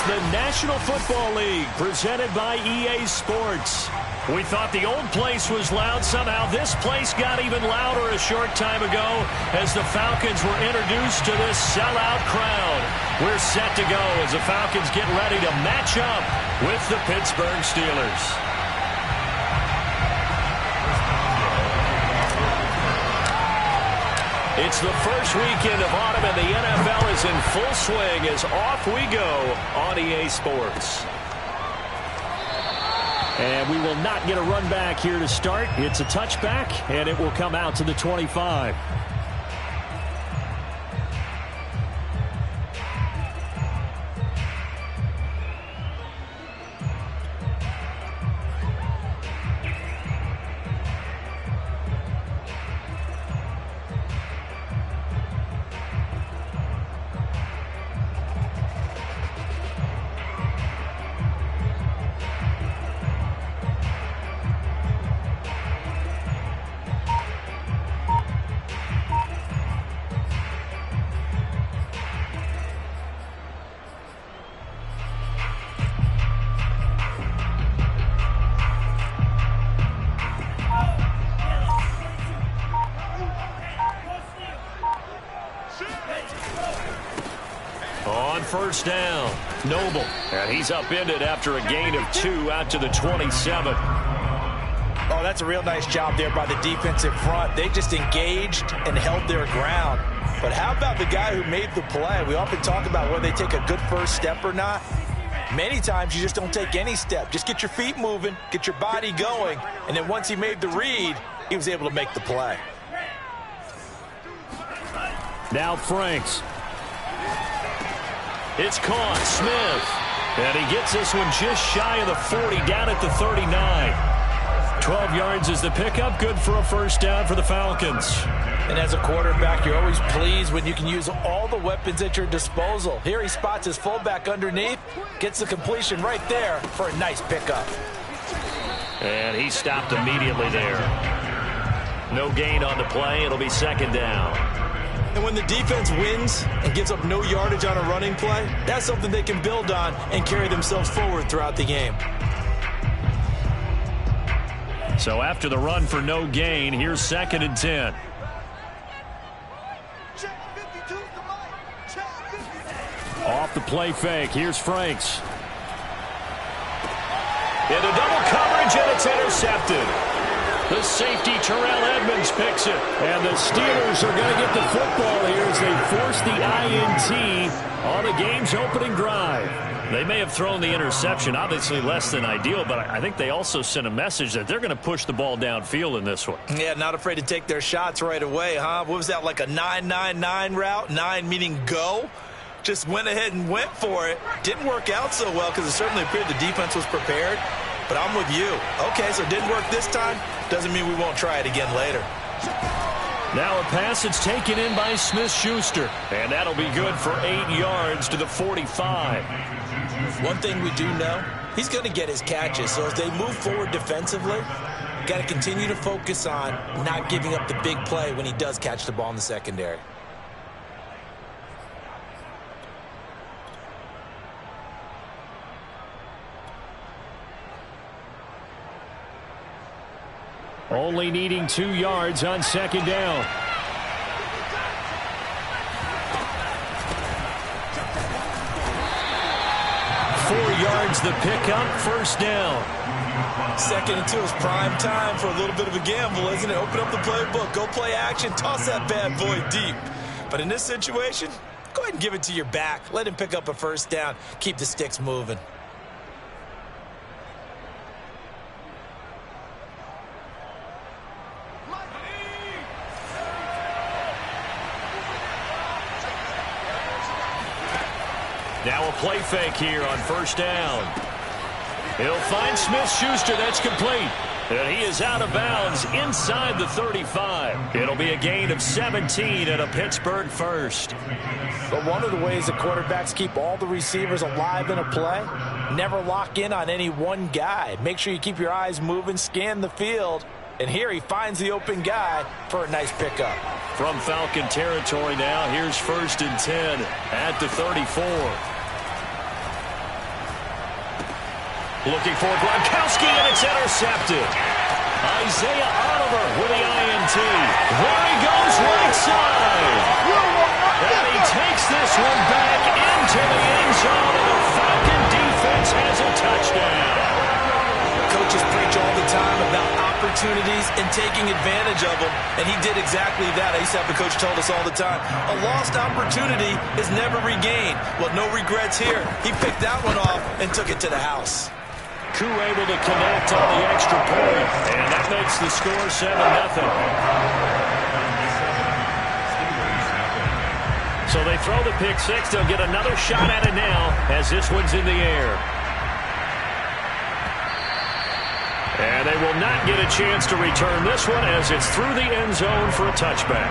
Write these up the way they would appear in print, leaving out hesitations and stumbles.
the National Football League, presented by EA Sports. We thought the old place was loud. Somehow this place got even louder a short time ago as the Falcons were introduced to this sellout crowd. We're set to go as the Falcons get ready to match up with the Pittsburgh Steelers. It's the first weekend of autumn, and the NFL is in full swing as off we go on EA Sports. And we will not get a run back here to start. It's a touchback, and it will come out to the 25. First down, Noble, and he's upended after a gain of 2 out to the 27. Oh, that's a real nice job there by the defensive front. They just engaged and held their ground. But how about the guy who made the play? We often talk about whether they take a good first step or not. Many times you just don't take any step. Just get your feet moving, get your body going, and then once he made the read, he was able to make the play. Now Franks. It's caught, Smith. And he gets this one just shy of the 40, down at the 39. 12 yards is the pickup, good for a first down for the Falcons. And as a quarterback, you're always pleased when you can use all the weapons at your disposal. Here he spots his fullback underneath, gets the completion right there for a nice pickup. And he stopped immediately there. No gain on the play. It'll be second down. And when the defense wins and gives up no yardage on a running play, that's something they can build on and carry themselves forward throughout the game. So after the run for no gain, here's second and 10. Off the play fake, here's Franks. Into double coverage, and it's intercepted. The safety, Terrell Edmonds, picks it. And the Steelers are going to get the football here as they force the INT on the game's opening drive. They may have thrown the interception, obviously less than ideal, but I think they also sent a message that they're going to push the ball downfield in this one. Yeah, not afraid to take their shots right away, huh? What was that, like a 9-9-9 route? 9 meaning go? Just went ahead and went for it. Didn't work out so well because it certainly appeared the defense was prepared. But I'm with you. Okay, so it didn't work this time. Doesn't mean we won't try it again later. Now a pass that's taken in by Smith-Schuster. And that'll be good for 8 yards to the 45. One thing we do know, he's going to get his catches. So as they move forward defensively, got to continue to focus on not giving up the big play when he does catch the ball in the secondary. Only needing 2 yards on second down. Four yards the pickup, first down. Second and 2 is prime time for a little bit of a gamble, isn't it? Open up the playbook, go play action, toss that bad boy deep. But in this situation, go ahead and give it to your back. Let him pick up a first down. Keep the sticks moving. Now a play fake here on first down. He'll find Smith-Schuster. That's complete. And he is out of bounds inside the 35. It'll be a gain of 17 and a Pittsburgh first. But one of the ways the quarterbacks keep all the receivers alive in a play, never lock in on any one guy. Make sure you keep your eyes moving, scan the field. And here he finds the open guy for a nice pickup. From Falcon territory now, here's first and 10 at the 34. Looking for Gronkowski, and it's intercepted. Isaiah Oliver with the INT. There he goes, right side. And he takes this one back into the end zone, and the Falcon defense has a touchdown. Coaches preach all the time about opportunities and taking advantage of them, and he did exactly that. I used to have a coach told us all the time, a lost opportunity is never regained. Well, no regrets here. He picked that one off and took it to the house. Koo able to connect on the extra point, and that makes the score 7-0. So they throw the pick six. They'll get another shot at it now as this one's in the air. And they will not get a chance to return this one as it's through the end zone for a touchback.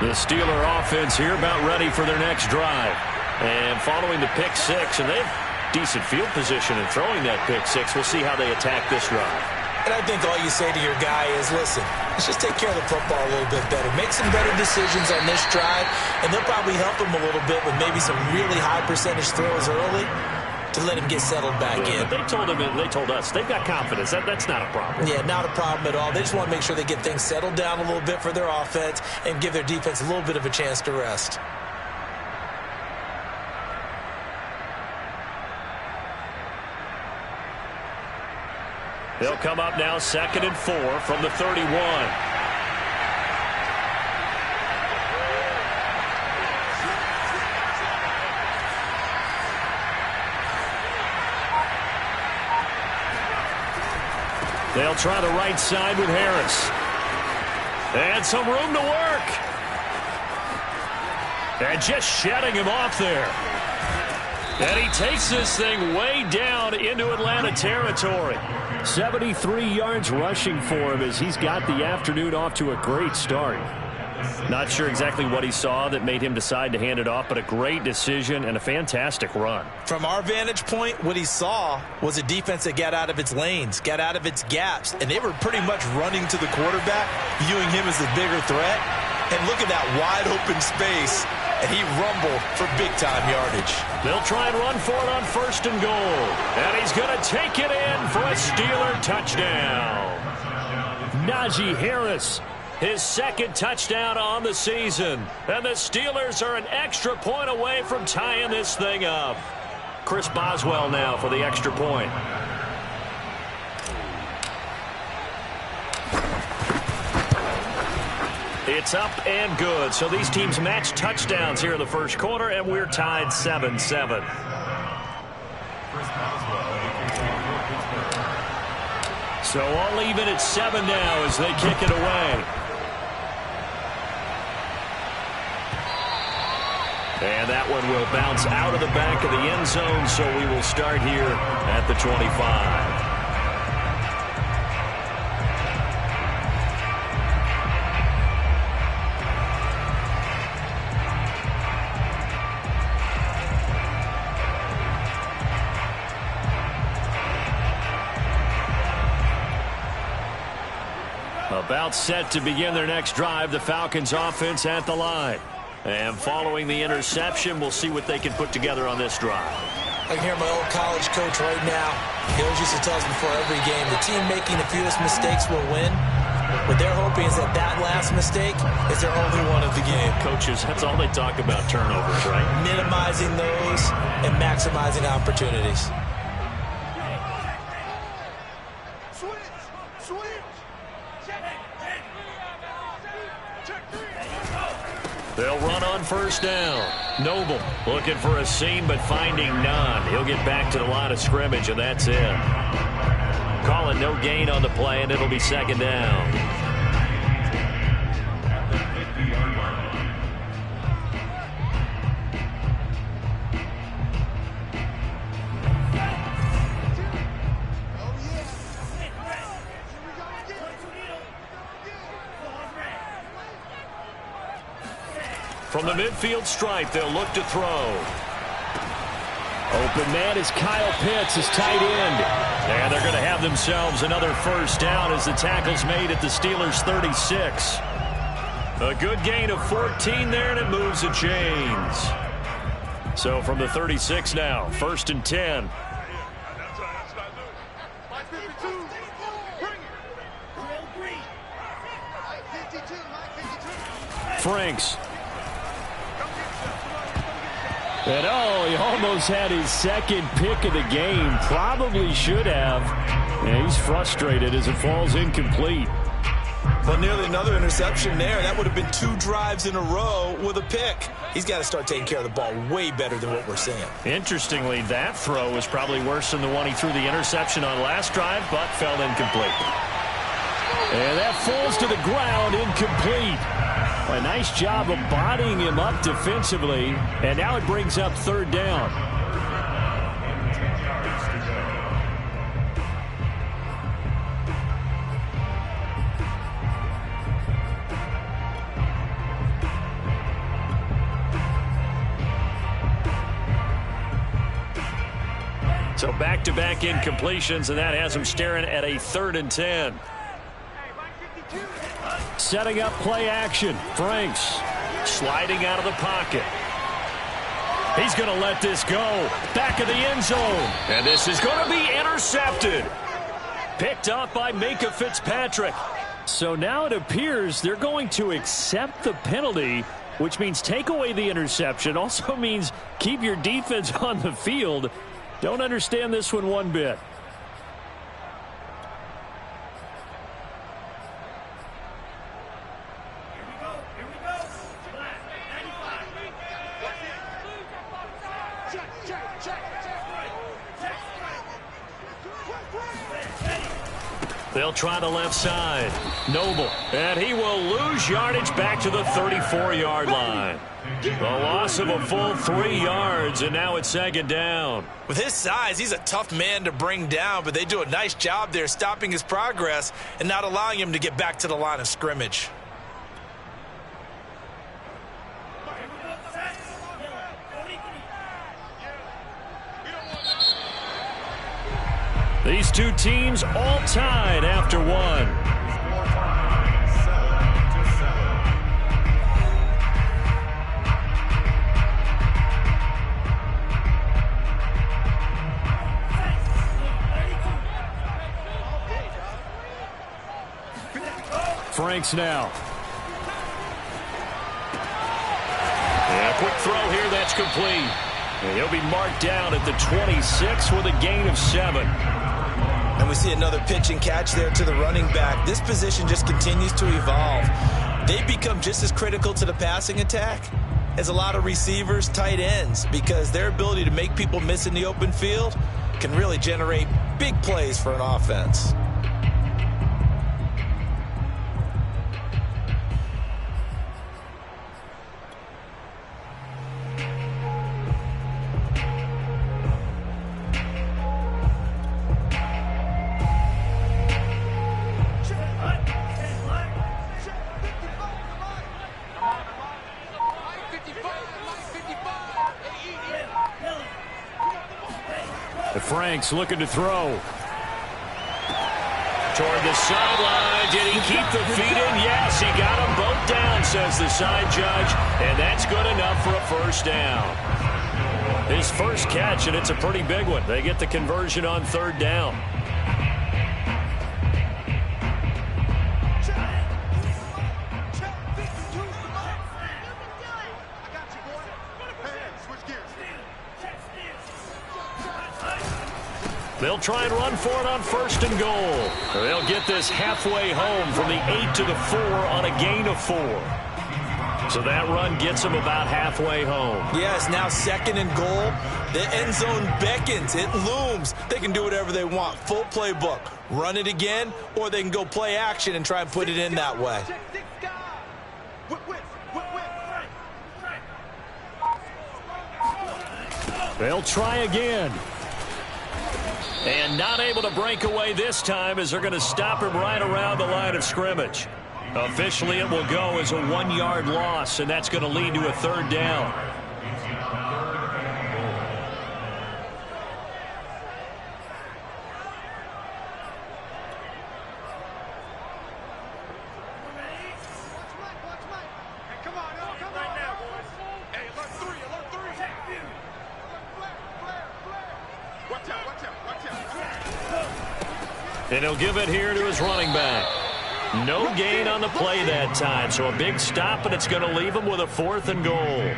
The Steeler offense here about ready for their next drive. And following the pick six, and they have decent field position in throwing that pick six. We'll see how they attack this drive. And I think all you say to your guy is, listen, let's just take care of the football a little bit better. Make some better decisions on this drive, and they'll probably help him a little bit with maybe some really high percentage throws early to let him get settled back in. But they told us they've got confidence. That's not a problem. Yeah, not a problem at all. They just want to make sure they get things settled down a little bit for their offense and give their defense a little bit of a chance to rest. They'll come up now 2nd and 4 from the 31. They'll try the right side with Harris. And some room to work. And just shedding him off there. And he takes this thing way down into Atlanta territory. 73 yards rushing for him as he's got the afternoon off to a great start. Not sure exactly what he saw that made him decide to hand it off, but a great decision and a fantastic run. From our vantage point, what he saw was a defense that got out of its lanes, got out of its gaps, and they were pretty much running to the quarterback, viewing him as the bigger threat. And look at that wide open space, and he rumbled for big-time yardage. They'll try and run for it on 1st and goal. And he's going to take it in for a Steeler touchdown. Najee Harris, his 2nd touchdown on the season. And the Steelers are an extra point away from tying this thing up. Chris Boswell now for the extra point. It's up and good. So these teams match touchdowns here in the first quarter, and we're tied 7-7. So all even at 7 now as they kick it away. And that one will bounce out of the back of the end zone, so we will start here at the 25. About set to begin their next drive, the Falcons offense at the line. And following the interception, we'll see what they can put together on this drive. I can hear my old college coach right now. He always used to tell us before every game, the team making the fewest mistakes will win. What they're hoping is that that last mistake is their only one of the game. Coaches, that's all they talk about, turnovers, right? Minimizing those and maximizing opportunities. They'll run on 1st down. Noble looking for a seam but finding none. He'll get back to the line of scrimmage, and that's it. Calling no gain on the play, and it'll be 2nd down. From the midfield stripe, they'll look to throw. Open man is Kyle Pitts, his tight end. And they're going to have themselves another 1st down as the tackle's made at the Steelers' 36. A good gain of 14 there, and it moves the chains. So from the 36 now, 1st and 10. Franks. And he almost had his second pick of the game. Probably should have. And he's frustrated as it falls incomplete. Well, nearly another interception there. That would have been 2 drives in a row with a pick. He's got to start taking care of the ball way better than what we're seeing. Interestingly, that throw was probably worse than the one he threw the interception on last drive, but fell incomplete. And that falls to the ground, incomplete. A nice job of bodying him up defensively, and now it brings up 3rd down. So back-to-back incompletions, and that has him staring at a 3rd and 10. Setting up play action. Franks sliding out of the pocket. He's going to let this go. Back of the end zone. And this is going to be intercepted. Picked up by Micah Fitzpatrick. So now it appears they're going to accept the penalty, which means take away the interception. Also means keep your defense on the field. Don't understand this one bit. They'll try the left side. Noble. And he will lose yardage back to the 34-yard line. The loss of a full 3 yards, and now it's 2nd down. With his size, he's a tough man to bring down, but they do a nice job there stopping his progress and not allowing him to get back to the line of scrimmage. These two teams all tied after 1. Franks now. Yeah, quick throw here, that's complete. And he'll be marked down at the 26 with a gain of 7. And we see another pitch and catch there to the running back. This position just continues to evolve. They become just as critical to the passing attack as a lot of receivers, tight ends, because their ability to make people miss in the open field can really generate big plays for an offense. Franks looking to throw. Toward the sideline. Did he keep the feet in? Yes, he got them both down, says the side judge. And that's good enough for a 1st down. His first catch, and it's a pretty big one. They get the conversion on 3rd down. They'll try and run for it on 1st and goal. They'll get this halfway home from the 8 to the 4 on a gain of 4. So that run gets them about halfway home. Yes, now 2nd and goal. The end zone beckons. It looms. They can do whatever they want. Full playbook. Run it again, or they can go play action and try and put it in that way. They'll try again. And not able to break away this time as they're going to stop him right around the line of scrimmage. Officially, it will go as a 1-yard loss, and that's going to lead to a 3rd down. And he'll give it here to his running back. No gain on the play that time, so a big stop, and it's going to leave him with a 4th and goal.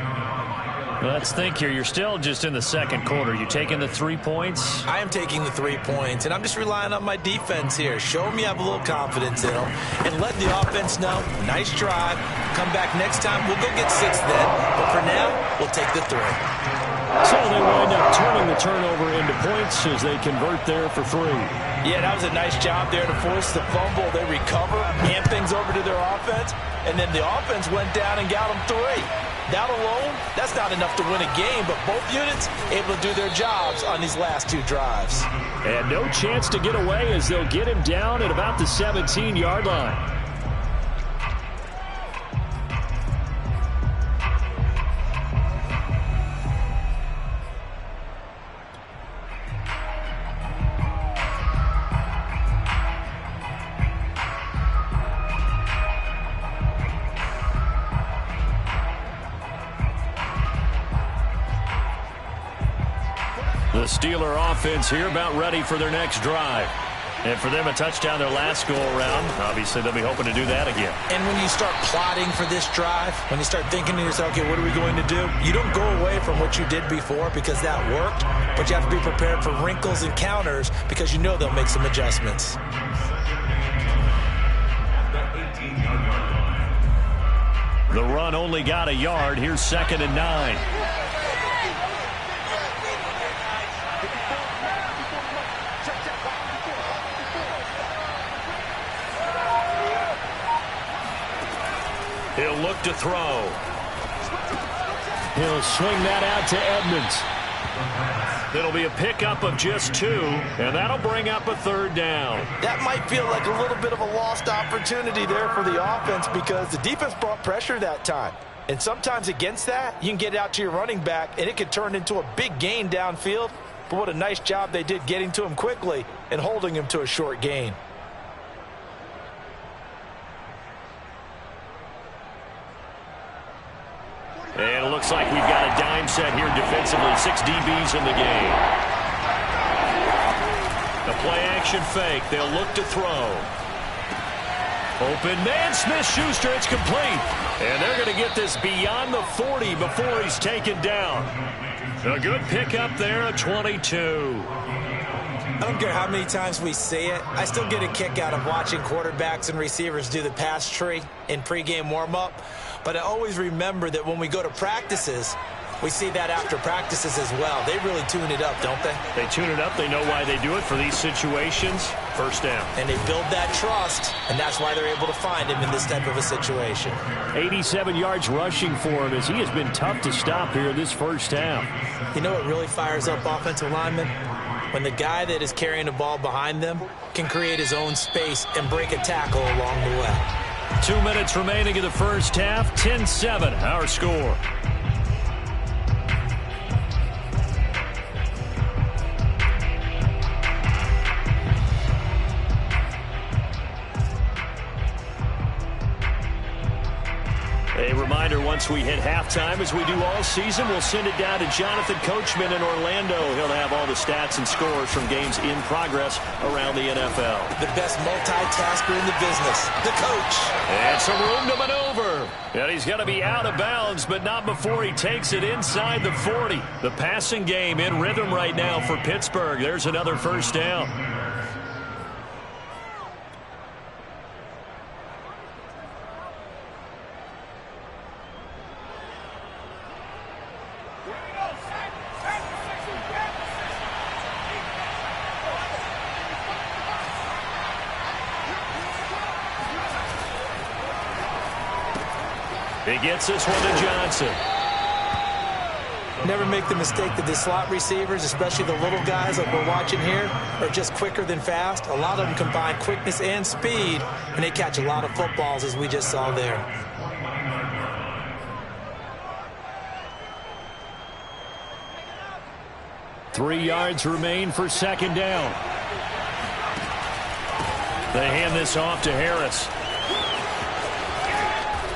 Let's think here. You're still just in the second quarter. You taking the 3 points? I am taking the 3 points, and I'm just relying on my defense here. Show me I have a little confidence in them, and let the offense know, nice drive. Come back next time. We'll go get 6 then, but for now, we'll take the 3. So they wind up turning the turnover into points as they convert there for 3. Yeah, that was a nice job there to force the fumble. They recover, hand things over to their offense, and then the offense went down and got them 3. That alone, that's not enough to win a game, but both units able to do their jobs on these last 2 drives. And no chance to get away as they'll get him down at about the 17-yard line. The Steeler offense here about ready for their next drive. And for them, a touchdown their last go-around. Obviously, they'll be hoping to do that again. And when you start plotting for this drive, when you start thinking to yourself, okay, what are we going to do? You don't go away from what you did before because that worked, but you have to be prepared for wrinkles and counters because you know they'll make some adjustments. The run only got a yard. Here's 2nd and 9. He'll look to throw. He'll swing that out to Edmonds. It'll be a pickup of just 2, and that'll bring up a 3rd down. That might feel like a little bit of a lost opportunity there for the offense because the defense brought pressure that time. And sometimes against that, you can get it out to your running back, and it could turn into a big gain downfield. But what a nice job they did getting to him quickly and holding him to a short gain. And it looks like we've got a dime set here defensively. 6 DBs in the game. A play-action fake. They'll look to throw. Open man, Smith-Schuster. It's complete. And they're going to get this beyond the 40 before he's taken down. A good pickup there, a 22. I don't care how many times we see it. I still get a kick out of watching quarterbacks and receivers do the pass tree in pregame warm-up. But I always remember that when we go to practices, we see that after practices as well. They really tune it up, don't they? They tune it up. They know why they do it for these situations. 1st down. And they build that trust, and that's why they're able to find him in this type of a situation. 87 yards rushing for him as he has been tough to stop here this 1st half. You know what really fires up offensive linemen? When the guy that is carrying the ball behind them can create his own space and break a tackle along the way. 2 minutes remaining in the 1st half. 10-7, our score. A reminder, once we hit halftime, as we do all season, we'll send it down to Jonathan Coachman in Orlando. He'll have all the stats and scores from games in progress around the NFL. The best multitasker in the business, the coach. And some room to maneuver. And he's going to be out of bounds, but not before he takes it inside the 40. The passing game in rhythm right now for Pittsburgh. There's another 1st down. He gets this one to Johnson. Never make the mistake that the slot receivers, especially the little guys like we're watching here, are just quicker than fast. A lot of them combine quickness and speed, and they catch a lot of footballs, as we just saw there. Three yards remain for 2nd down. They hand this off to Harris.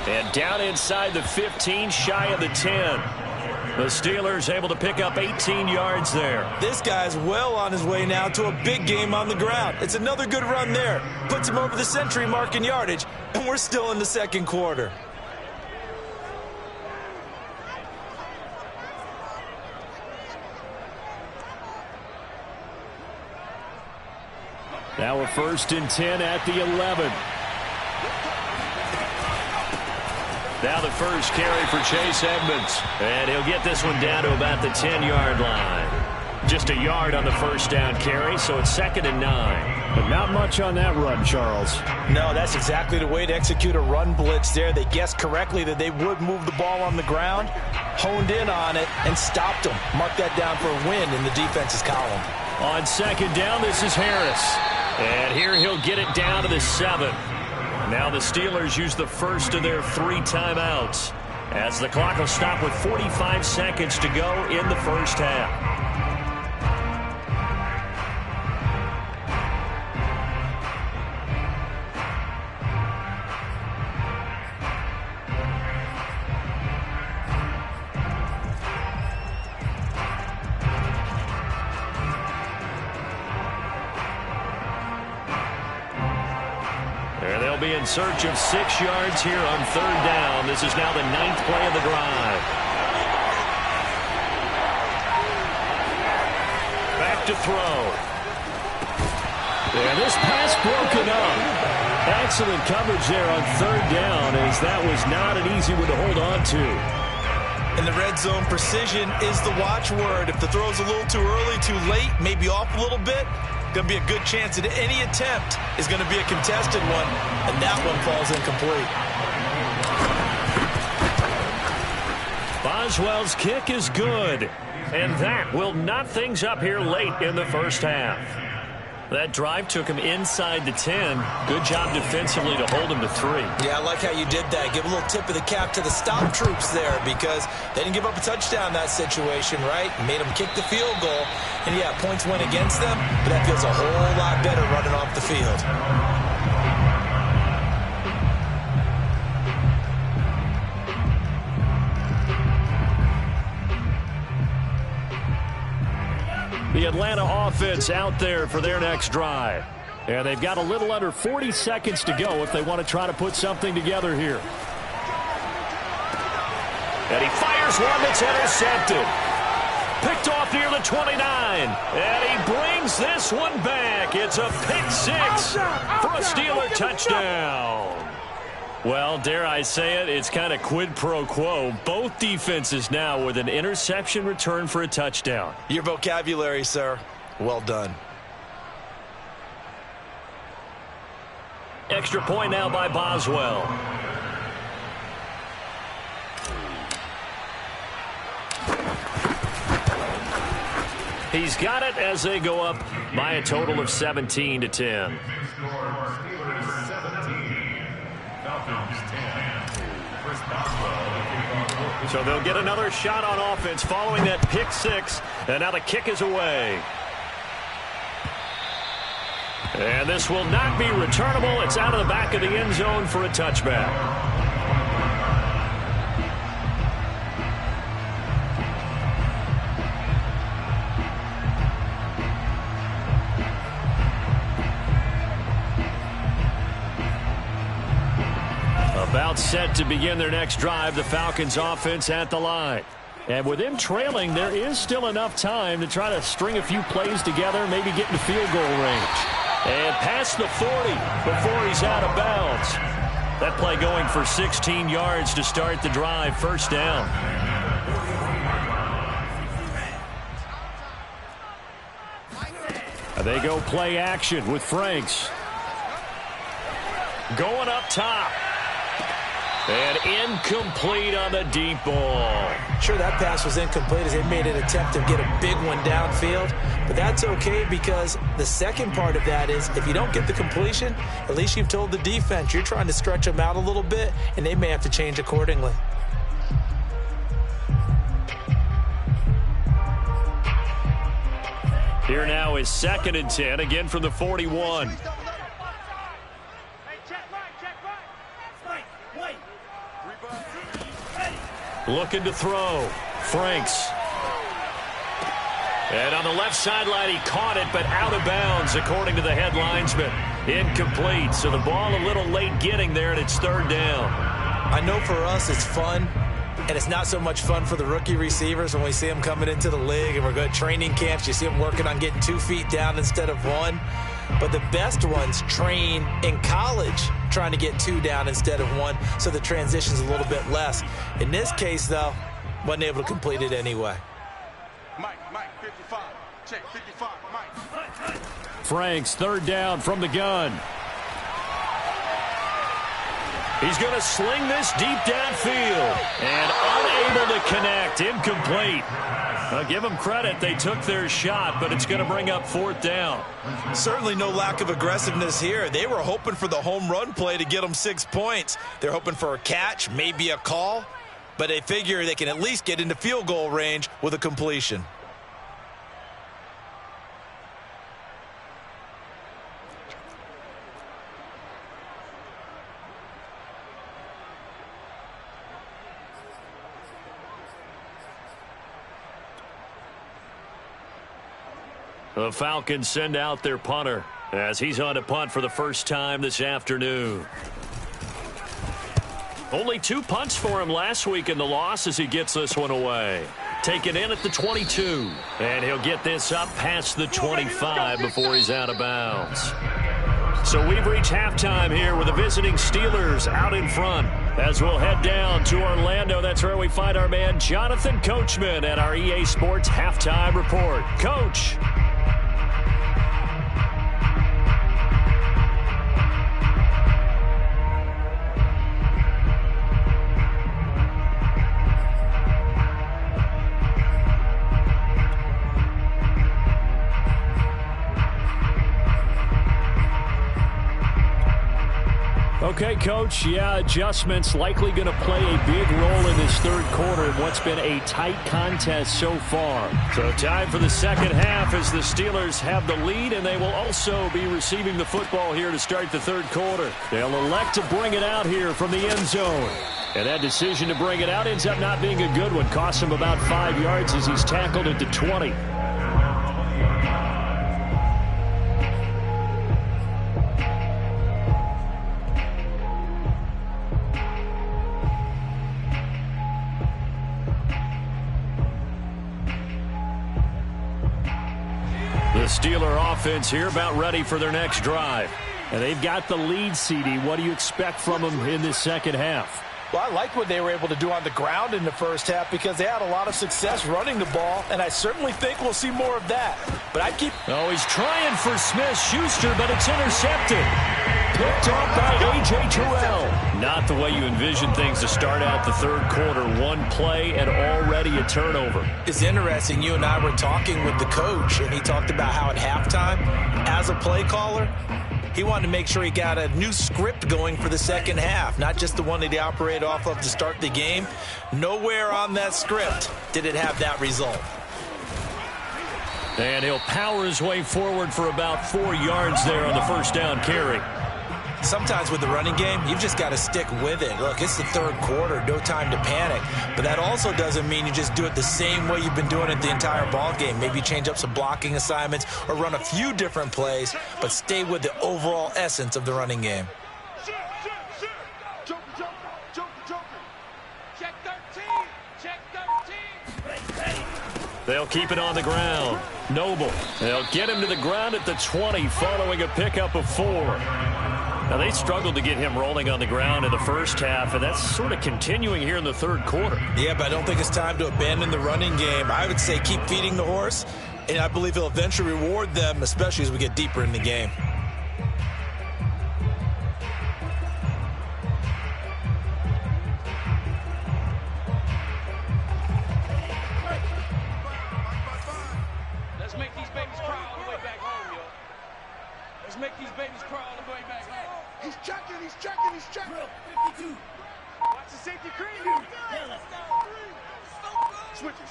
And down inside the 15, shy of the 10. The Steelers able to pick up 18 yards there. This guy's well on his way now to a big game on the ground. It's another good run there. Puts him over the century mark in yardage, and we're still in the second quarter. Now a 1st and 10 at the 11. Now the first carry for Chase Edmonds. And he'll get this one down to about the 10-yard line. Just a yard on the first down carry, so it's 2nd and 9. But not much on that run, Charles. No, that's exactly the way to execute a run blitz there. They guessed correctly that they would move the ball on the ground, honed in on it, and stopped them. Mark that down for a win in the defense's column. On 2nd down, this is Harris. And here he'll get it down to the 7. Now the Steelers use the first of their 3 timeouts as the clock will stop with 45 seconds to go in the first half. Be in search of 6 yards here on 3rd down. This is now the 9th play of the drive. Back to throw. And this pass broken up. Excellent coverage there on 3rd down, as that was not an easy one to hold on to. In the red zone, precision is the watchword. If the throw's a little too early, too late, maybe off a little bit, going to be a good chance that any attempt is going to be a contested one, and that one falls incomplete. Boswell's kick is good, and that will knot things up here late in the first half. That drive took him inside the 10. Good job defensively to hold him to 3. Yeah, I like how you did that. Give a little tip of the cap to the stop troops there, because they didn't give up a touchdown in that situation, right? Made them kick the field goal. And, yeah, points went against them, but that feels a whole lot better running off the field. The Atlanta offense out there for their next drive. And they've got a little under 40 seconds to go if they want to try to put something together here. And he fires one that's intercepted. Picked off near the 29. And he brings this one back. It's a pick 6 for a Steeler touchdown. Well, dare I say it, it's kind of quid pro quo. Both defenses now with an interception return for a touchdown. Your vocabulary, sir. Well done. Extra point now by Boswell. He's got it as they go up by a total of 17-10. So they'll get another shot on offense following that pick 6. And now the kick is away. And this will not be returnable. It's out of the back of the end zone for a touchback. About set to begin their next drive, the Falcons offense at the line. And with them trailing, there is still enough time to try to string a few plays together, maybe get into field goal range. And past the 40 before he's out of bounds. That play going for 16 yards to start the drive, first down. They go play action with Franks. Going up top. And incomplete on the deep ball. Sure, that pass was incomplete as they made an attempt to get a big one downfield. But that's okay, because the second part of that is if you don't get the completion, at least you've told the defense you're trying to stretch them out a little bit, and they may have to change accordingly. Here now is 2nd and 10, again from the 41. Looking to throw. Franks. And on the left sideline, he caught it, but out of bounds, according to the head linesman. Incomplete, so the ball a little late getting there, and it's third down. I know for us it's fun, and it's not so much fun for the rookie receivers when we see them coming into the league, and we're going to training camps. You see them working on getting 2 feet down instead of 1. But the best ones train in college trying to get 2 down instead of 1, so the transition's a little bit less. In this case, though, wasn't able to complete it anyway. Mike, 55. Check, 55, Mike. Franks, third down from the gun. He's going to sling this deep downfield. And unable to connect. Incomplete. I'll give them credit. They took their shot, but it's going to bring up fourth down. Certainly no lack of aggressiveness here. They were hoping for the home run play to get them 6 points. They're hoping for a catch, maybe a call. But they figure they can at least get into field goal range with a completion. The Falcons send out their punter as he's on to punt for the first time this afternoon. Only 2 punts for him last week in the loss as he gets this one away. Taken in at the 22, and he'll get this up past the 25 before he's out of bounds. So we've reached halftime here with the visiting Steelers out in front. As we'll head down to Orlando, that's where we find our man Jonathan Coachman at our EA Sports Halftime Report. Coach. Okay, Coach, yeah, adjustments likely going to play a big role in this third quarter in what's been a tight contest so far. So time for the second half as the Steelers have the lead, and they will also be receiving the football here to start the third quarter. They'll elect to bring it out here from the end zone. And that decision to bring it out ends up not being a good one. Costs him about 5 yards as he's tackled at the 20. The Steeler offense here about ready for their next drive. And they've got the lead, CD. What do you expect from them in this second half? Well, I like what they were able to do on the ground in the first half because they had a lot of success running the ball, and I certainly think we'll see more of that. But I keep... Oh, he's trying for Smith-Schuster, but it's intercepted. Picked off by A.J. Terrell. Not the way you envision things to start out the third quarter. One play and already a turnover. It's interesting. You and I were talking with the coach, and he talked about how at halftime, as a play caller, he wanted to make sure he got a new script going for the second half, not just the one that he operated off of to start the game. Nowhere on that script did it have that result. And he'll power his way forward for about 4 yards there on the first down carry. Sometimes with the running game, you've just got to stick with it. Look, it's the third quarter, no time to panic. But that also doesn't mean you just do it the same way you've been doing it the entire ball game. Maybe change up some blocking assignments or run a few different plays, but stay with the overall essence of the running game. Check 13. Check 13. They'll keep it on the ground. Noble. They'll get him to the ground at the 20 following a pickup of 4. Now, they struggled to get him rolling on the ground in the first half, and that's sort of continuing here in the third quarter. Yeah, but I don't think it's time to abandon the running game. I would say keep feeding the horse, and I believe he'll eventually reward them, especially as we get deeper in the game. Let's make these babies cry all the way back home, yo. Let's make these babies cry all the way back home. He's checking, he's checking, he's checking. 52. Watch the safety cream. Yeah, let's go. Switch it.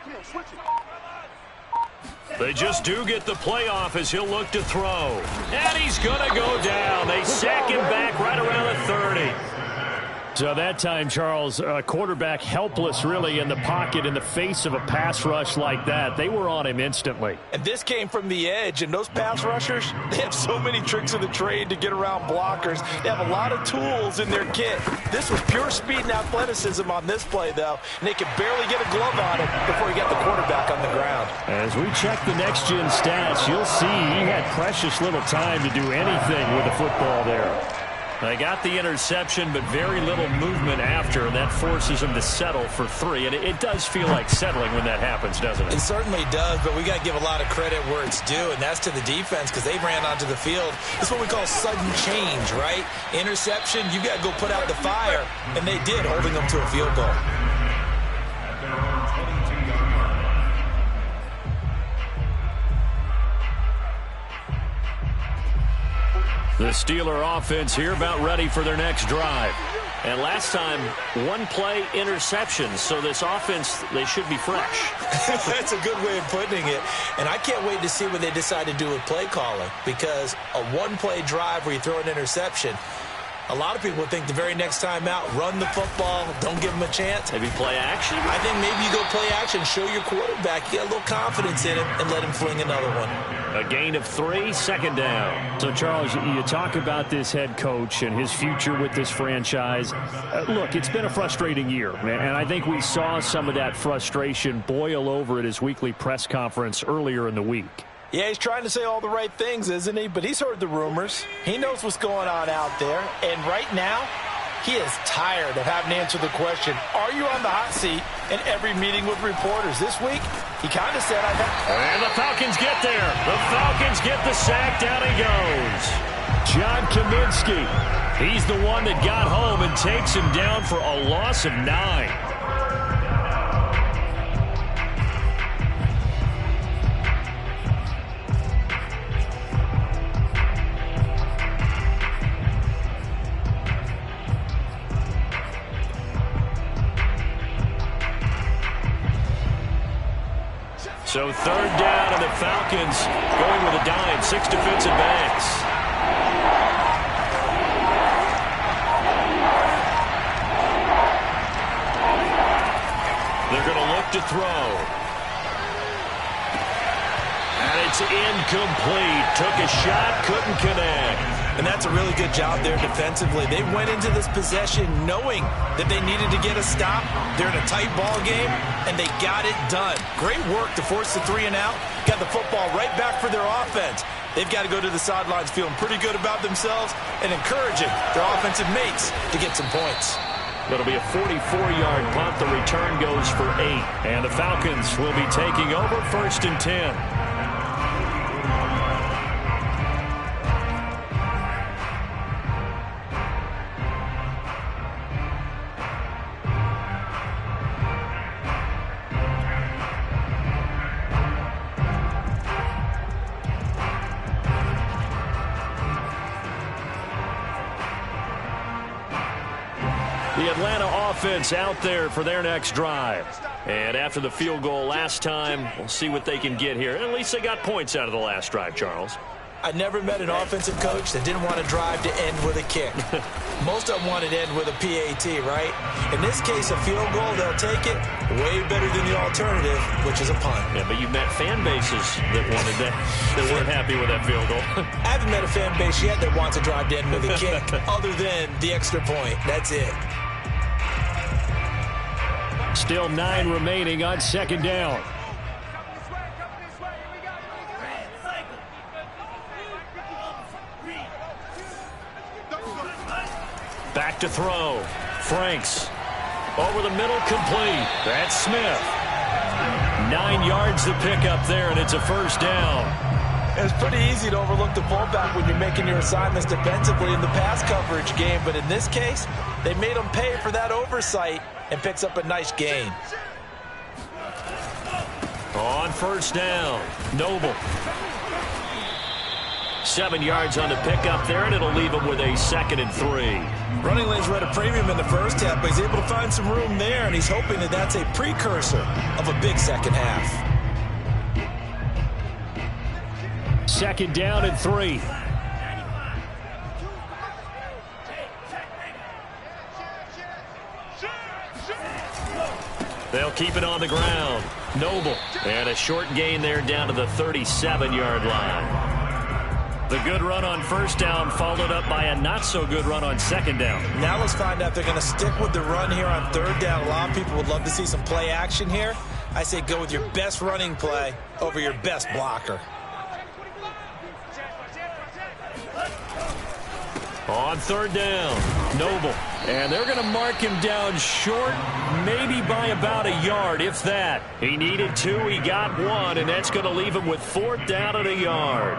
Come on, switch it. They just do get the playoff as he'll look to throw. And he's going to go down. They sack him back right around the 30. So that time, Charles, quarterback helpless really in the pocket in the face of a pass rush like that. They were on him instantly. And this came from the edge, and those pass rushers, they have so many tricks of the trade to get around blockers. They have a lot of tools in their kit. This was pure speed and athleticism on this play, though, and they could barely get a glove on it before he got the quarterback on the ground. As we check the next-gen stats, you'll see he had precious little time to do anything with the football there. They got the interception, but very little movement after, and that forces them to settle for 3. And it does feel like settling when that happens, doesn't it? It certainly does, but we got to give a lot of credit where it's due, and that's to the defense because they ran onto the field. This is what we call sudden change, right? Interception, you got to go put out the fire, and they did, holding them to a field goal. The Steeler offense here about ready for their next drive. And last time, 1-play interception. So this offense, they should be fresh. That's a good way of putting it. And I can't wait to see what they decide to do with play calling. Because a 1-play drive where you throw an interception, a lot of people think the very next time out, run the football, don't give them a chance. Maybe play action? I think maybe you go play action, show your quarterback, you got a little confidence in him, and let him fling another one. A gain of 3, second down. So, Charles, you talk about this head coach and his future with this franchise. Look, it's been a frustrating year, and I think we saw some of that frustration boil over at his weekly press conference earlier in the week. Yeah, he's trying to say all the right things, isn't he? But he's heard the rumors. He knows what's going on out there. And right now, he is tired of having to answer the question, are you on the hot seat in every meeting with reporters? This week, he kind of said, And the Falcons get there. The Falcons get the sack. Down he goes. John Kaminsky. He's the one that got home and takes him down for a loss of 9. So 3rd down, and the Falcons going with a dime. 6 defensive backs. They're going to look to throw. And it's incomplete. Took a shot, couldn't connect. And that's a really good job there defensively. They went into this possession knowing that they needed to get a stop. They're in a tight ball game, and they got it done. Great work to force the 3 and out. Got the football right back for their offense. They've got to go to the sidelines feeling pretty good about themselves and encouraging their offensive mates to get some points. It'll be a 44-yard punt. The return goes for 8. And the Falcons will be taking over 1st and 10. The Atlanta offense out there for their next drive. And after the field goal last time, we'll see what they can get here. At least they got points out of the last drive, Charles. I never met an offensive coach that didn't want to drive to end with a kick. Most of them wanted to end with a PAT, right? In this case, a field goal, they'll take it. Way better than the alternative, which is a punt. Yeah, but you've met fan bases that wanted that, that weren't happy with that field goal. I haven't met a fan base yet that wants to drive to end with a kick, other than the extra point. That's it. Still 9 remaining on 2nd down. Back to throw. Franks. Over the middle, complete. That's Smith. 9 yards to pick up there, and it's a 1st down. It's pretty easy to overlook the fullback when you're making your assignments defensively in the pass coverage game, but in this case, they made him pay for that oversight and picks up a nice gain. On 1st down, Noble. 7 yards on the pickup there, and it'll leave him with a 2nd and 3. Running lanes were at a premium in the first half, but he's able to find some room there, and he's hoping that that's a precursor of a big second half. 2nd down and 3. They'll keep it on the ground. Noble. And a short gain there down to the 37-yard line. The good run on first down followed up by a not-so-good run on second down. Now let's find out if they're going to stick with the run here on third down. A lot of people would love to see some play action here. I say go with your best running play over your best blocker. On third down, Noble. And they're going to mark him down short, maybe by about a yard, if that. He needed 2, he got 1, and that's going to leave him with 4th down and a yard.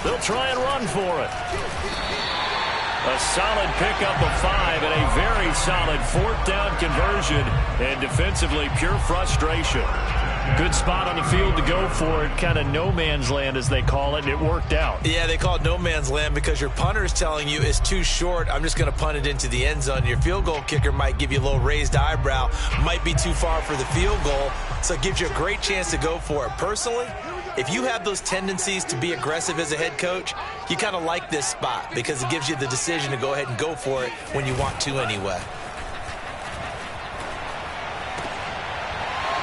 They'll try and run for it. A solid pickup of 5 and a very solid 4th down conversion. And defensively, pure frustration. Good spot on the field to go for it. Kind of no man's land, as they call it, and it worked out. Yeah, they call it no man's land because your punter is telling you it's too short. I'm just going to punt it into the end zone. Your field goal kicker might give you a little raised eyebrow. Might be too far for the field goal. So it gives you a great chance to go for it. Personally, if you have those tendencies to be aggressive as a head coach, you kind of like this spot because it gives you the decision to go ahead and go for it when you want to anyway.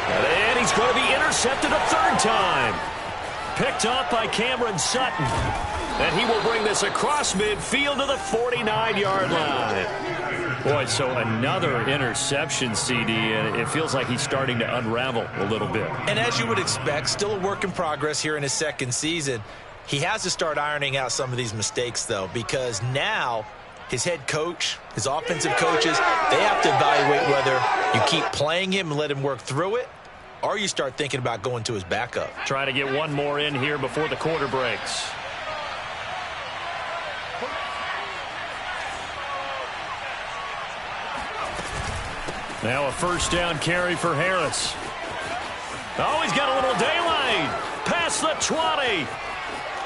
And he's going to be intercepted a 3rd time. Picked off by Cameron Sutton. And he will bring this across midfield to the 49-yard line. Boy, so another interception, CD, and it feels like he's starting to unravel a little bit. And as you would expect, still a work in progress here in his second season. He has to start ironing out some of these mistakes, though, because now his head coach, his offensive coaches, they have to evaluate whether you keep playing him and let him work through it, or you start thinking about going to his backup. Try to get one more in here before the quarter breaks. Now a 1st down carry for Harris. Oh, he's got a little daylight. Past the 20.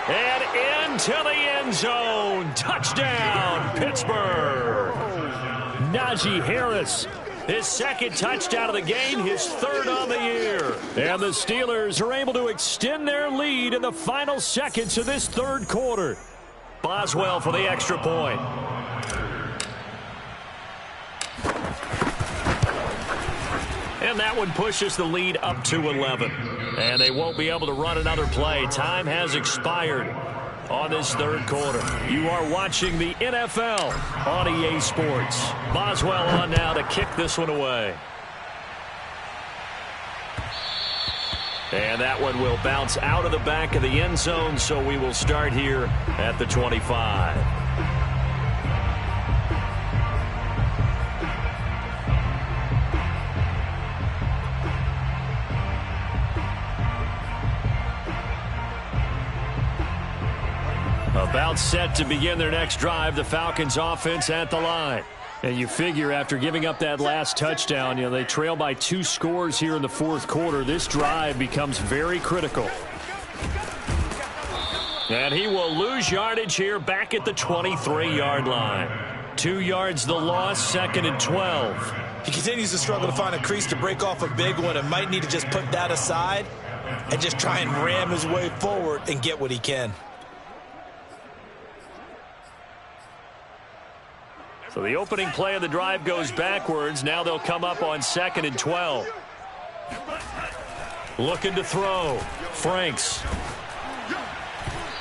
And into the end zone. Touchdown, Pittsburgh. Najee Harris, his 2nd touchdown of the game, his 3rd on the year. And the Steelers are able to extend their lead in the final seconds of this 3rd quarter. Boswell for the extra point. And that one pushes the lead up to 11. And they won't be able to run another play. Time has expired on this 3rd quarter. You are watching the NFL on EA Sports. Boswell on now to kick this one away. And that one will bounce out of the back of the end zone, so we will start here at the 25. About set to begin their next drive, the Falcons offense at the line. And you figure after giving up that last touchdown, they trail by 2 scores here in the 4th quarter. This drive becomes very critical. And he will lose yardage here back at the 23-yard line. 2 yards the loss, 2nd and 12. He continues to struggle to find a crease to break off a big one and might need to just put that aside and just try and ram his way forward and get what he can. So the opening play of the drive goes backwards. Now they'll come up on 2nd and 12. Looking to throw. Franks.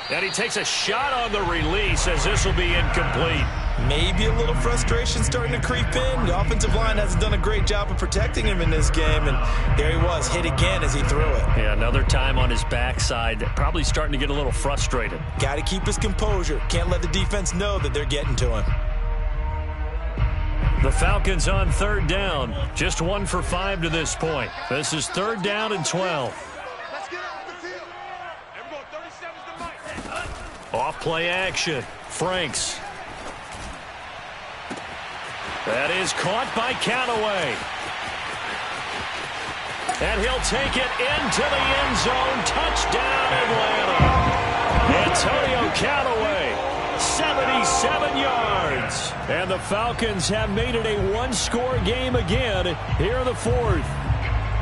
And he takes a shot on the release as this will be incomplete. Maybe a little frustration starting to creep in. The offensive line hasn't done a great job of protecting him in this game, and there he was, hit again as he threw it. Yeah, another time on his backside, probably starting to get a little frustrated. Got to keep his composure. Can't let the defense know that they're getting to him. The Falcons on 3rd down, just 1 for 5 to this point. This is 3rd down and 12. Let's get out the field. Everyone, 37's the mic. Off play action. Franks. That is caught by Callaway. And he'll take it into the end zone. Touchdown, Atlanta. Antonio Callaway, 77 yards. And the Falcons have made it a one-score game again here in the fourth.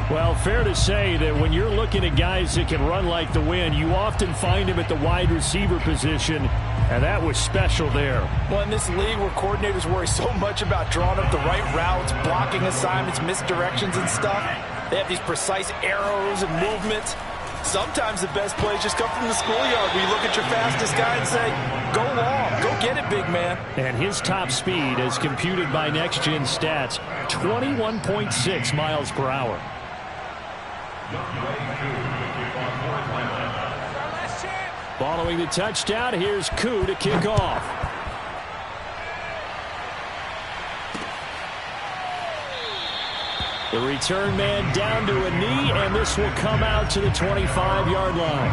Well, fair to say that when you're looking at guys that can run like the wind, you often find him at the wide receiver position, and that was special there. Well, in this league where coordinators worry so much about drawing up the right routes, blocking assignments, misdirections and stuff, they have these precise arrows and movements. Sometimes the best plays just come from the schoolyard where you look at your fastest guy and say, go long, go get it, big man. And his top speed, as computed by Next Gen Stats, 21.6 miles per hour. Following the touchdown, here's Koo to kick off. The return man down to a knee, and this will come out to the 25-yard line.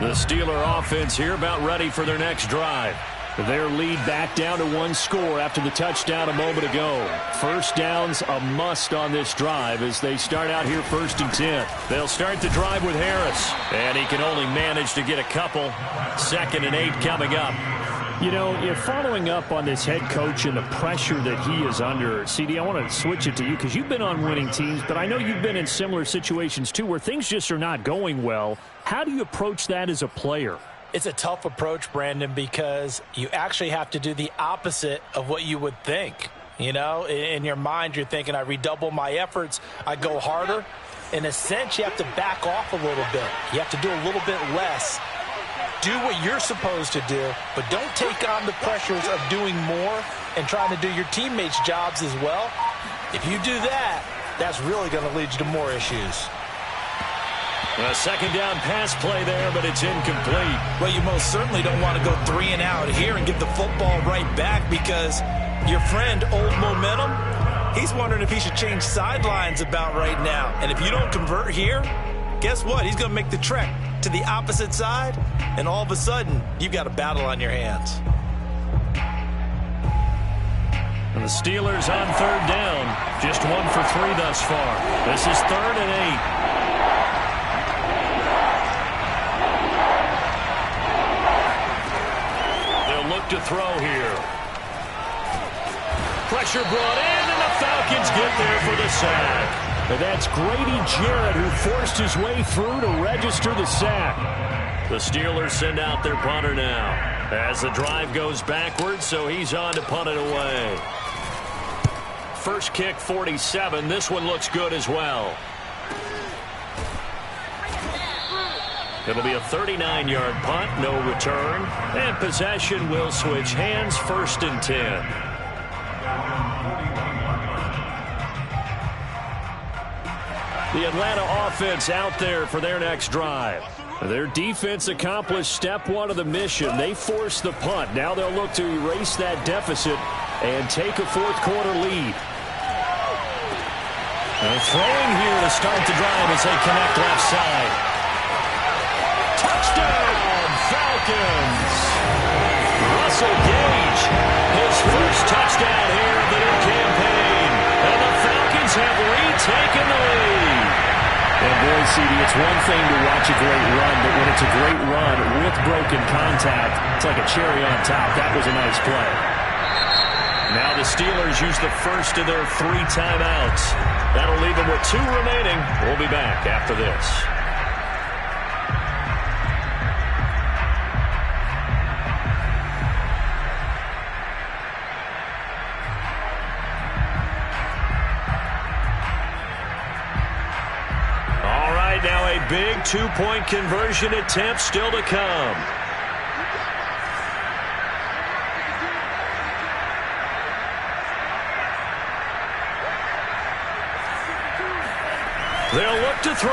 The Steeler offense here about ready for their next drive. Their lead back down to one score after the touchdown a moment ago. First down's a must on this drive as they start out here 1st and 10. They'll start the drive with Harris, and he can only manage to get a couple. 2nd and 8 coming up. You know, you're following up on this head coach and the pressure that he is under. CD, I want to switch it to you because you've been on winning teams, but I know you've been in similar situations too where things just are not going well. How do you approach that as a player? It's a tough approach, Brandon, because you actually have to do the opposite of what you would think. You know, in your mind, you're thinking, I redouble my efforts, I go harder. In a sense, you have to back off a little bit. You have to do a little bit less. Do what you're supposed to do, but don't take on the pressures of doing more and trying to do your teammates' jobs as well. If you do that, that's really going to lead you to more issues. A 2nd down pass play there, but it's incomplete. Well, you most certainly don't want to go 3 and out here and get the football right back because your friend, Old Momentum, he's wondering if he should change sidelines about right now. And if you don't convert here, guess what? He's going to make the trek to the opposite side, and all of a sudden, you've got a battle on your hands. And the Steelers on 3rd down, just 1 for 3 thus far. This is 3rd and 8. To throw here. Pressure brought in, and the Falcons get there for the sack. And that's Grady Jarrett who forced his way through to register the sack. The Steelers send out their punter now as the drive goes backwards, so he's on to punt it away. First kick, 47. This one looks good as well. It'll be a 39-yard punt, no return, and possession will switch hands, 1st and 10. The Atlanta offense out there for their next drive. Their defense accomplished step 1 of the mission. They forced the punt. Now they'll look to erase that deficit and take a 4th quarter lead. Throwing here to start the drive as they connect left side. Touchdown, Falcons! Russell Gage, his first touchdown here of the new campaign. And the Falcons have retaken the lead. And boy, CD, it's one thing to watch a great run, but when it's a great run with broken contact, it's like a cherry on top. That was a nice play. Now the Steelers use the first of their 3 timeouts. That'll leave them with 2 remaining. We'll be back after this. Now a big 2-point conversion attempt still to come. They'll look to throw.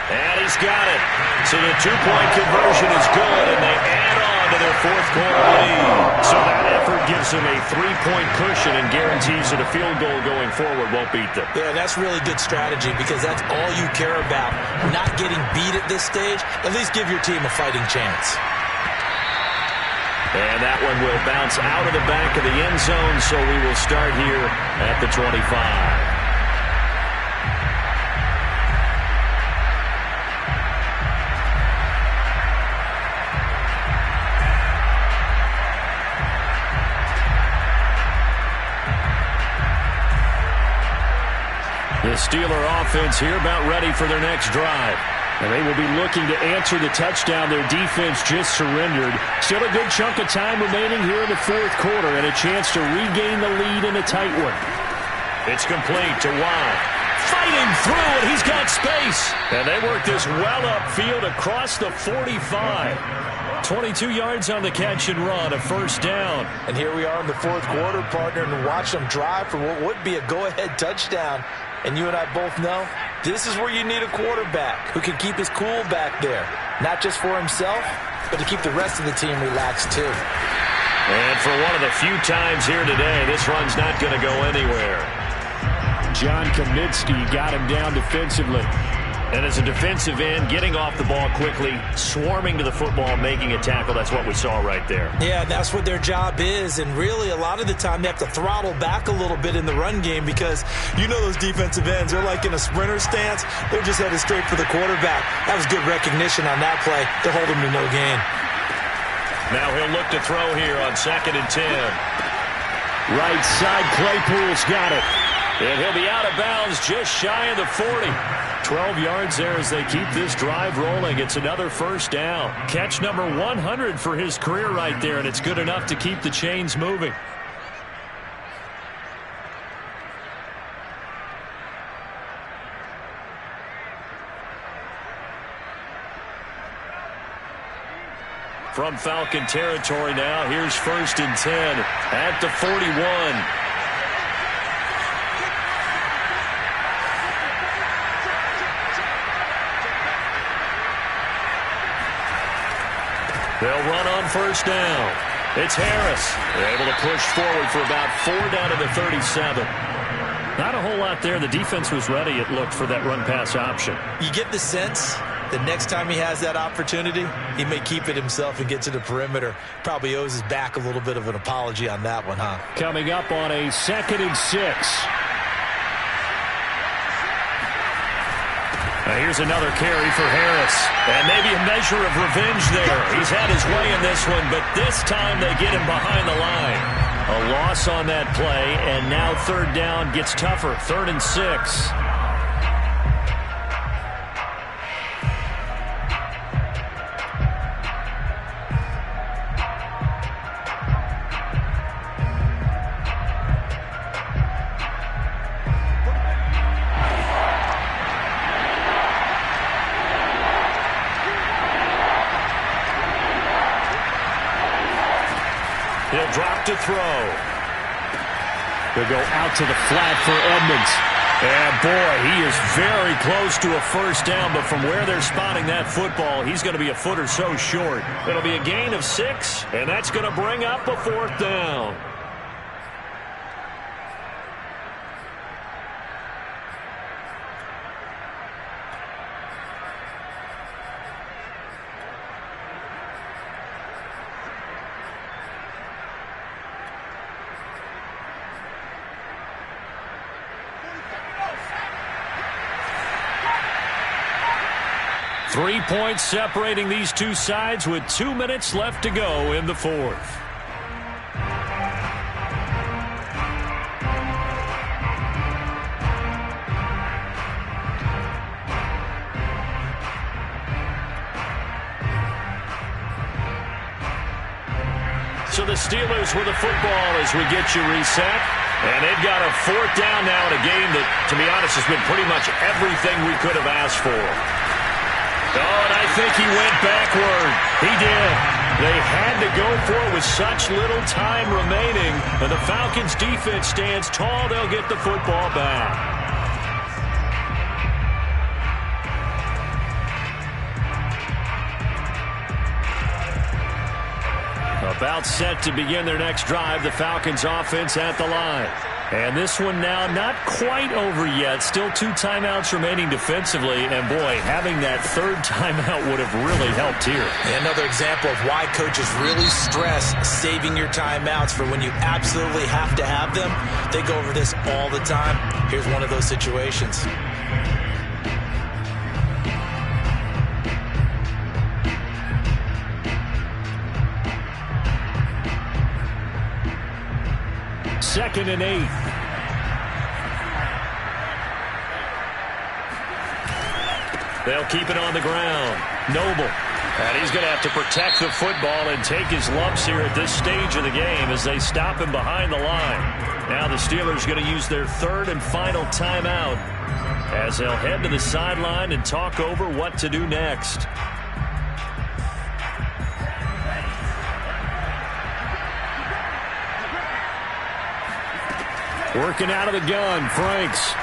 And he's got it. So the 2-point conversion is good, and they add on to their 4th quarter lead. So that effort gives them a 3-point cushion and guarantees that a field goal going forward won't beat them. Yeah, that's really good strategy because that's all you care about. Not getting beat at this stage. At least give your team a fighting chance. And that one will bounce out of the back of the end zone, so we will start here at the 25. The Steeler offense here about ready for their next drive. And they will be looking to answer the touchdown their defense just surrendered. Still a good chunk of time remaining here in the fourth quarter and a chance to regain the lead in a tight one. It's complete to Watt. Fighting through it. He's got space. And they work this well upfield across the 45. 22 yards on the catch and run, a first down. And here we are in the fourth quarter, partner, and watch them drive for what would be a go-ahead touchdown. And you and I both know this is where you need a quarterback who can keep his cool back there. Not just for himself, but to keep the rest of the team relaxed too. And for one of the few times here today, this run's not going to go anywhere. John Kaminsky got him down defensively. And as a defensive end, getting off the ball quickly, swarming to the football, making a tackle, that's what we saw right there. Yeah, that's what their job is. And really, a lot of the time, they have to throttle back a little bit in the run game because you know those defensive ends, they're like in a sprinter stance. They're just headed straight for the quarterback. That was good recognition on that play to hold him to no gain. Now he'll look to throw here on 2nd and 10. Right side, Claypool's got it. And he'll be out of bounds just shy of the 40. 12 yards there as they keep this drive rolling. It's another first down. Catch number 100 for his career right there, and it's good enough to keep the chains moving. From Falcon territory now, here's 1st and 10 at the 41. They'll run on first down. It's Harris. They're able to push forward for about 4 down to the 37. Not a whole lot there. The defense was ready, it looked, for that run-pass option. You get the sense the next time he has that opportunity, he may keep it himself and get to the perimeter. Probably owes his back a little bit of an apology on that one, huh? Coming up on a 2nd and 6. Now here's another carry for Harris. And maybe a measure of revenge there. He's had his way in this one, but this time they get him behind the line. A loss on that play, and now 3rd down gets tougher. 3rd and 6. He'll drop to throw. They'll go out to the flat for Edmonds. And, boy, he is very close to a first down, but from where they're spotting that football, he's going to be a foot or so short. It'll be a gain of 6, and that's going to bring up a 4th down. Three points separating these two sides with 2 minutes left to go in the fourth. So the Steelers with the football as we get you reset. And they've got a 4th down now in a game that, to be honest, has been pretty much everything we could have asked for. Oh, and I think he went backward. He did. They had to go for it with such little time remaining. And the Falcons' defense stands tall. They'll get the football back. About set to begin their next drive. The Falcons' offense at the line. And this one now not quite over yet. Still 2 timeouts remaining defensively. And, boy, having that third timeout would have really helped here. Another example of why coaches really stress saving your timeouts for when you absolutely have to have them. They go over this all the time. Here's one of those situations. Second and 8. They'll keep it on the ground. Noble. And he's going to have to protect the football and take his lumps here at this stage of the game as they stop him behind the line. Now the Steelers going to use their third and final timeout as they'll head to the sideline and talk over what to do next. Working out of the gun, Franks.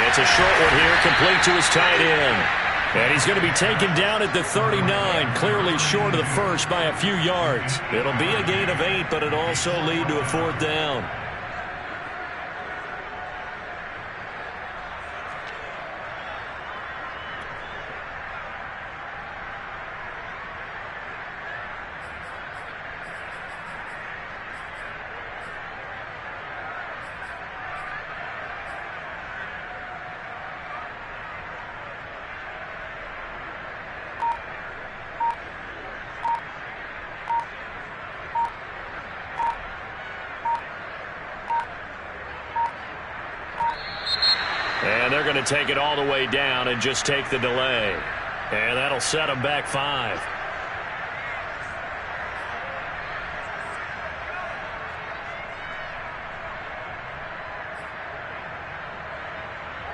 It's a short one here, complete to his tight end. And he's going to be taken down at the 39, clearly short of the first by a few yards. It'll be a gain of 8, but it'll also lead to a 4th down. And they're going to take it all the way down and just take the delay. And that'll set them back 5.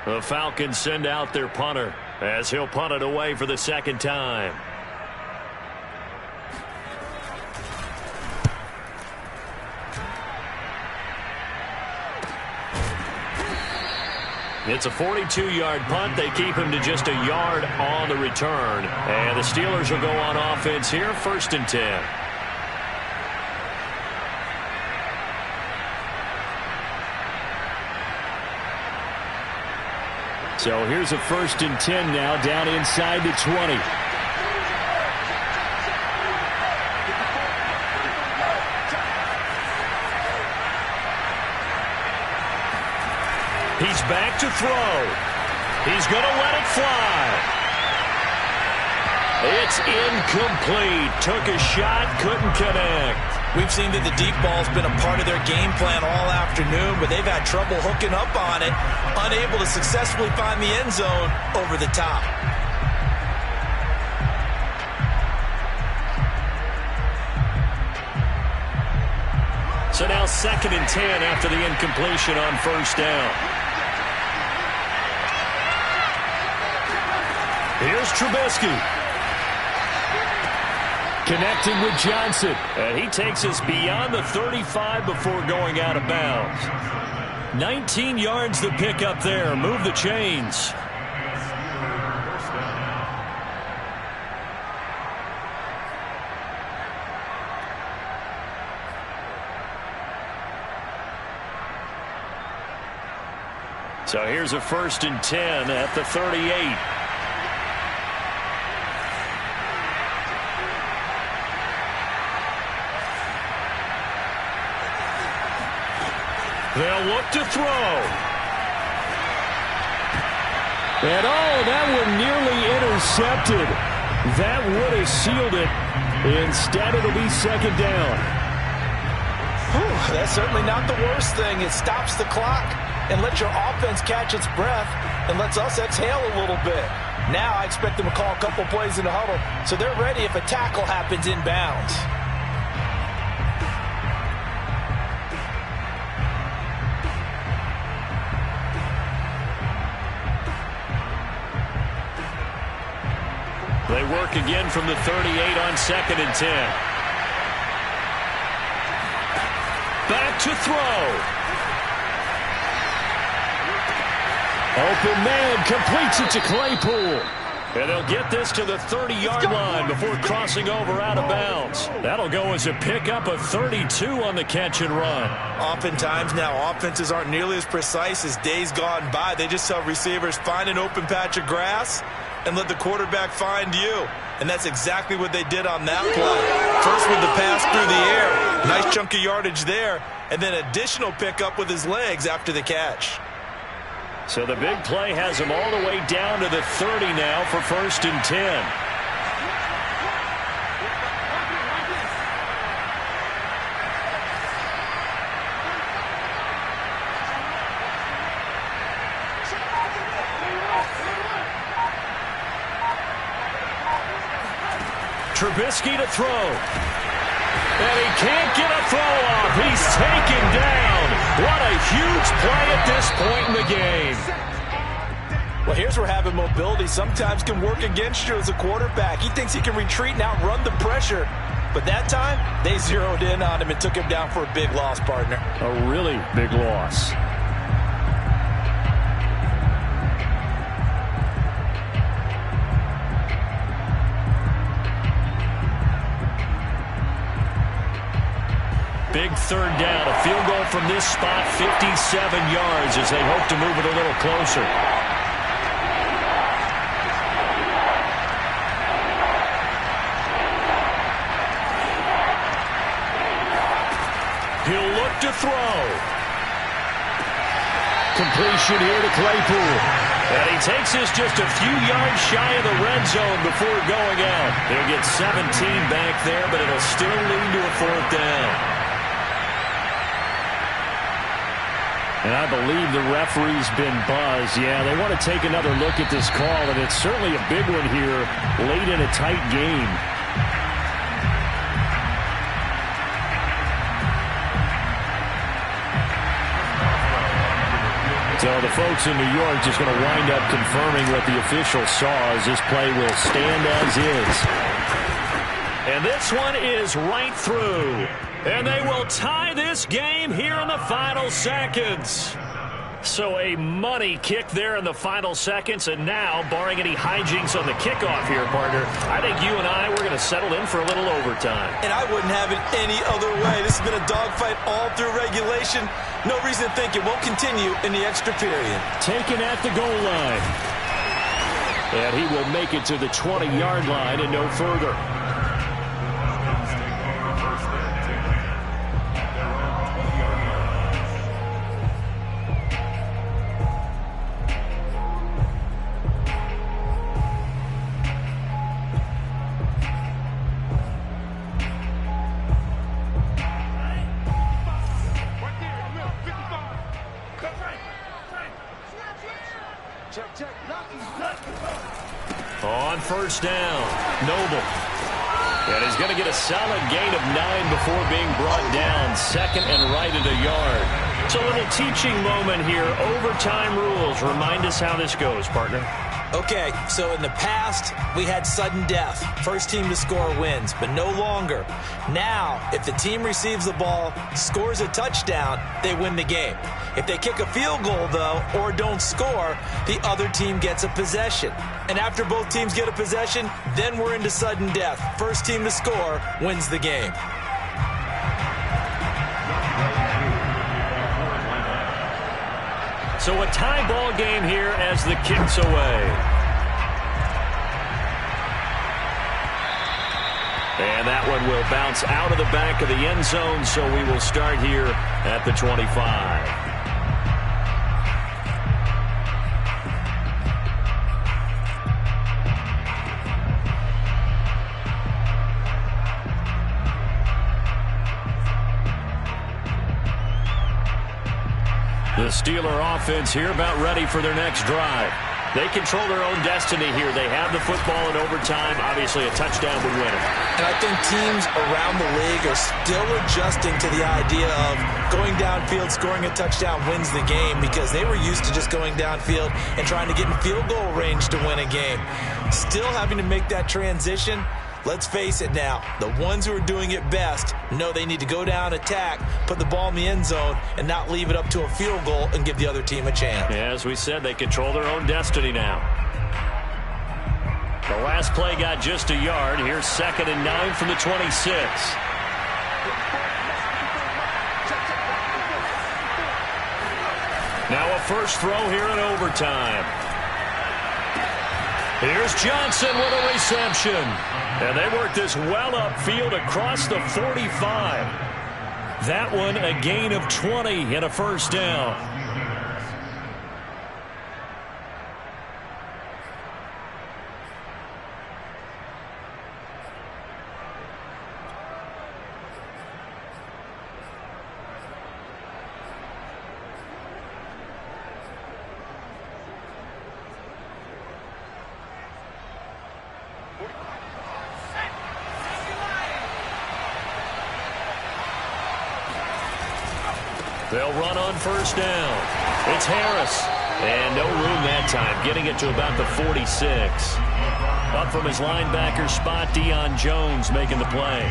The Falcons send out their punter as he'll punt it away for the second time. It's a 42-yard punt. They keep him to just a yard on the return. And the Steelers will go on offense here, 1st and 10. So here's a 1st and 10 now, down inside the 20. He's back to throw. He's going to let it fly. It's incomplete. Took a shot, couldn't connect. We've seen that the deep ball's been a part of their game plan all afternoon, but they've had trouble hooking up on it, unable to successfully find the end zone over the top. So now 2nd and 10 after the incompletion on 1st down. Here's Trubisky. Connecting with Johnson. And he takes us beyond the 35 before going out of bounds. 19 yards to pick up there. Move the chains. So here's a 1st and 10 at the 38. They'll look to throw. And that one nearly intercepted. That would have sealed it. Instead, it'll be 2nd down. Whew, that's certainly not the worst thing. It stops the clock and lets your offense catch its breath and lets us exhale a little bit. Now I expect them to call a couple plays in the huddle so they're ready if a tackle happens inbounds. They work again from the 38 on 2nd and 10. Back to throw. Open man completes it to Claypool. And they'll get this to the 30-yard line before crossing over out of bounds. That'll go as a pickup of 32 on the catch and run. Oftentimes now, offenses aren't nearly as precise as days gone by. They just tell receivers, find an open patch of grass and let the quarterback find you. And that's exactly what they did on that play. First with the pass through the air. Nice chunk of yardage there. And then additional pickup with his legs after the catch. So the big play has him all the way down to the 30 now for 1st and 10. Trubisky to throw. And he can't get a throw off. He's taken down. What a huge play at this point in the game. Well, here's where having mobility sometimes can work against you as a quarterback. He thinks he can retreat and outrun the pressure. But that time, they zeroed in on him and took him down for a big loss, partner. A really big loss. Big 3rd down. A field goal from this spot, 57 yards as they hope to move it a little closer. He'll look to throw. Completion here to Claypool. And he takes this just a few yards shy of the red zone before going out. He'll get 17 back there, but it'll still lead to a 4th down. And I believe the referee's been buzzed. Yeah, they want to take another look at this call, and it's certainly a big one here late in a tight game. So the folks in New York just going to wind up confirming what the official saw as this play will stand as is. And this one is right through. And they will tie this game here in the final seconds. So a money kick there in the final seconds. And now, barring any hijinks on the kickoff here, partner, I think you and I, we're going to settle in for a little overtime. And I wouldn't have it any other way. This has been a dogfight all through regulation. No reason to think it won't continue in the extra period. Taken at the goal line. And he will make it to the 20-yard line and no further. On 1st down, Noble. And he's going to get a solid gain of 9 before being brought down. 2nd and right at a yard. It's a little teaching moment here. Overtime rules. Remind us how this goes, partner. Okay, so in the past, we had sudden death. First team to score wins, but no longer. Now, if the team receives the ball, scores a touchdown, they win the game. If they kick a field goal, though, or don't score, the other team gets a possession. And after both teams get a possession, then we're into sudden death. First team to score wins the game. So a tie ball game here as the kick's away. And that one will bounce out of the back of the end zone, so we will start here at the 25. The Steeler offense here about ready for their next drive. They control their own destiny here. They have the football in overtime. Obviously, a touchdown would win it. And I think teams around the league are still adjusting to the idea of going downfield, scoring a touchdown wins the game, because they were used to just going downfield and trying to get in field goal range to win a game. Still having to make that transition. Let's face it now, the ones who are doing it best know they need to go down, attack, put the ball in the end zone, and not leave it up to a field goal and give the other team a chance. Yeah, as we said, they control their own destiny now. The last play got just a yard. Here's 2nd and 9 from the 26. Now a first throw here in overtime. Here's Johnson with a reception. And they work this well upfield across the 45. That one a gain of 20 and a first down. They'll run on first down. It's Harris. And no room that time, getting it to about the 46. Up from his linebacker spot, Deion Jones making the play.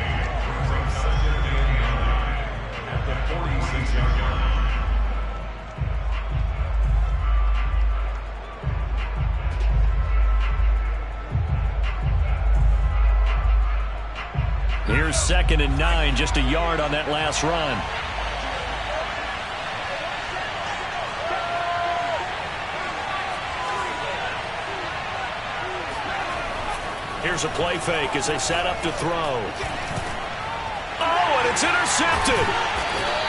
Here's 2nd and 9, just a yard on that last run. Here's a play fake as they set up to throw. Oh, and it's intercepted.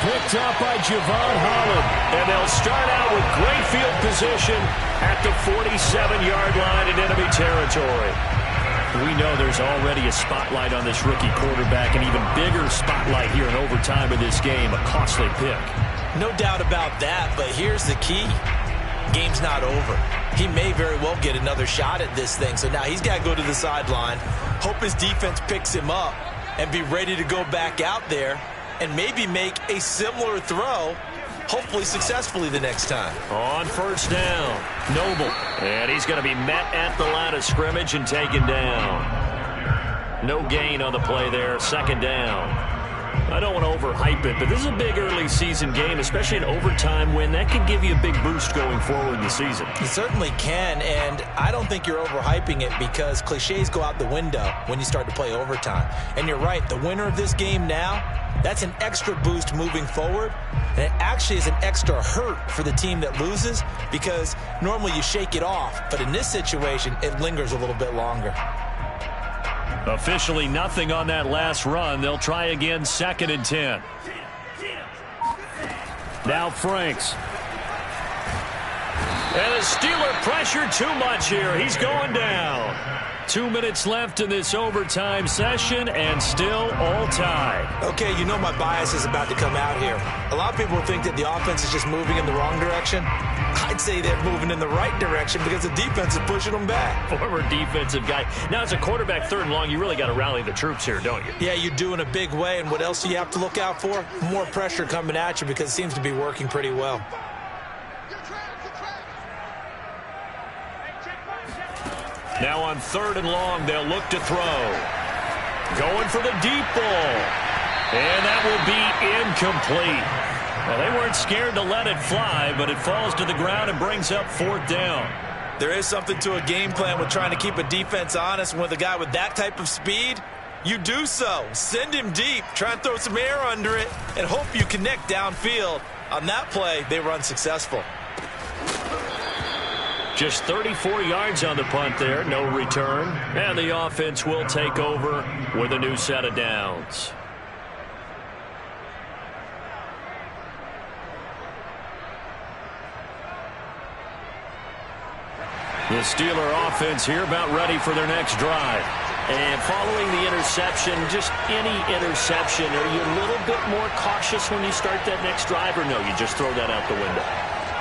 Picked up by Javon Holland. And they'll start out with great field position at the 47-yard line in enemy territory. We know there's already a spotlight on this rookie quarterback, an even bigger spotlight here in overtime of this game, a costly pick. No doubt about that, but here's the key. Game's not over. He may very well get another shot at this thing. So now he's got to go to the sideline, hope his defense picks him up, and be ready to go back out there and maybe make a similar throw, hopefully successfully the next time. On first down, Noble. And he's going to be met at the line of scrimmage and taken down. No gain on the play there, 2nd down. I don't want to overhype it, but this is a big early season game, especially an overtime win. That can give you a big boost going forward in the season. It certainly can, and I don't think you're overhyping it because cliches go out the window when you start to play overtime. And you're right, the winner of this game now, that's an extra boost moving forward, and it actually is an extra hurt for the team that loses because normally you shake it off, but in this situation, it lingers a little bit longer. Officially nothing on that last run. They'll try again, 2nd and 10. Now Franks. And the Steeler pressure too much here. He's going down. 2 minutes left in this overtime session, and still all tied. Okay, you know my bias is about to come out here. A lot of people think that the offense is just moving in the wrong direction. I'd say they're moving in the right direction because the defense is pushing them back. Former defensive guy. Now, as a quarterback 3rd and long, you really got to rally the troops here, don't you? Yeah, you do in a big way, and what else do you have to look out for? More pressure coming at you because it seems to be working pretty well. Now on 3rd and long, they'll look to throw. Going for the deep ball. And that will be incomplete. Well, they weren't scared to let it fly, but it falls to the ground and brings up 4th down. There is something to a game plan with trying to keep a defense honest. With a guy with that type of speed, you do so. Send him deep. Try and throw some air under it and hope you connect downfield. On that play, they were unsuccessful. Just 34 yards on the punt there, no return. And the offense will take over with a new set of downs. The Steeler offense here about ready for their next drive. And following the interception, just any interception, are you a little bit more cautious when you start that next drive, or no, you just throw that out the window?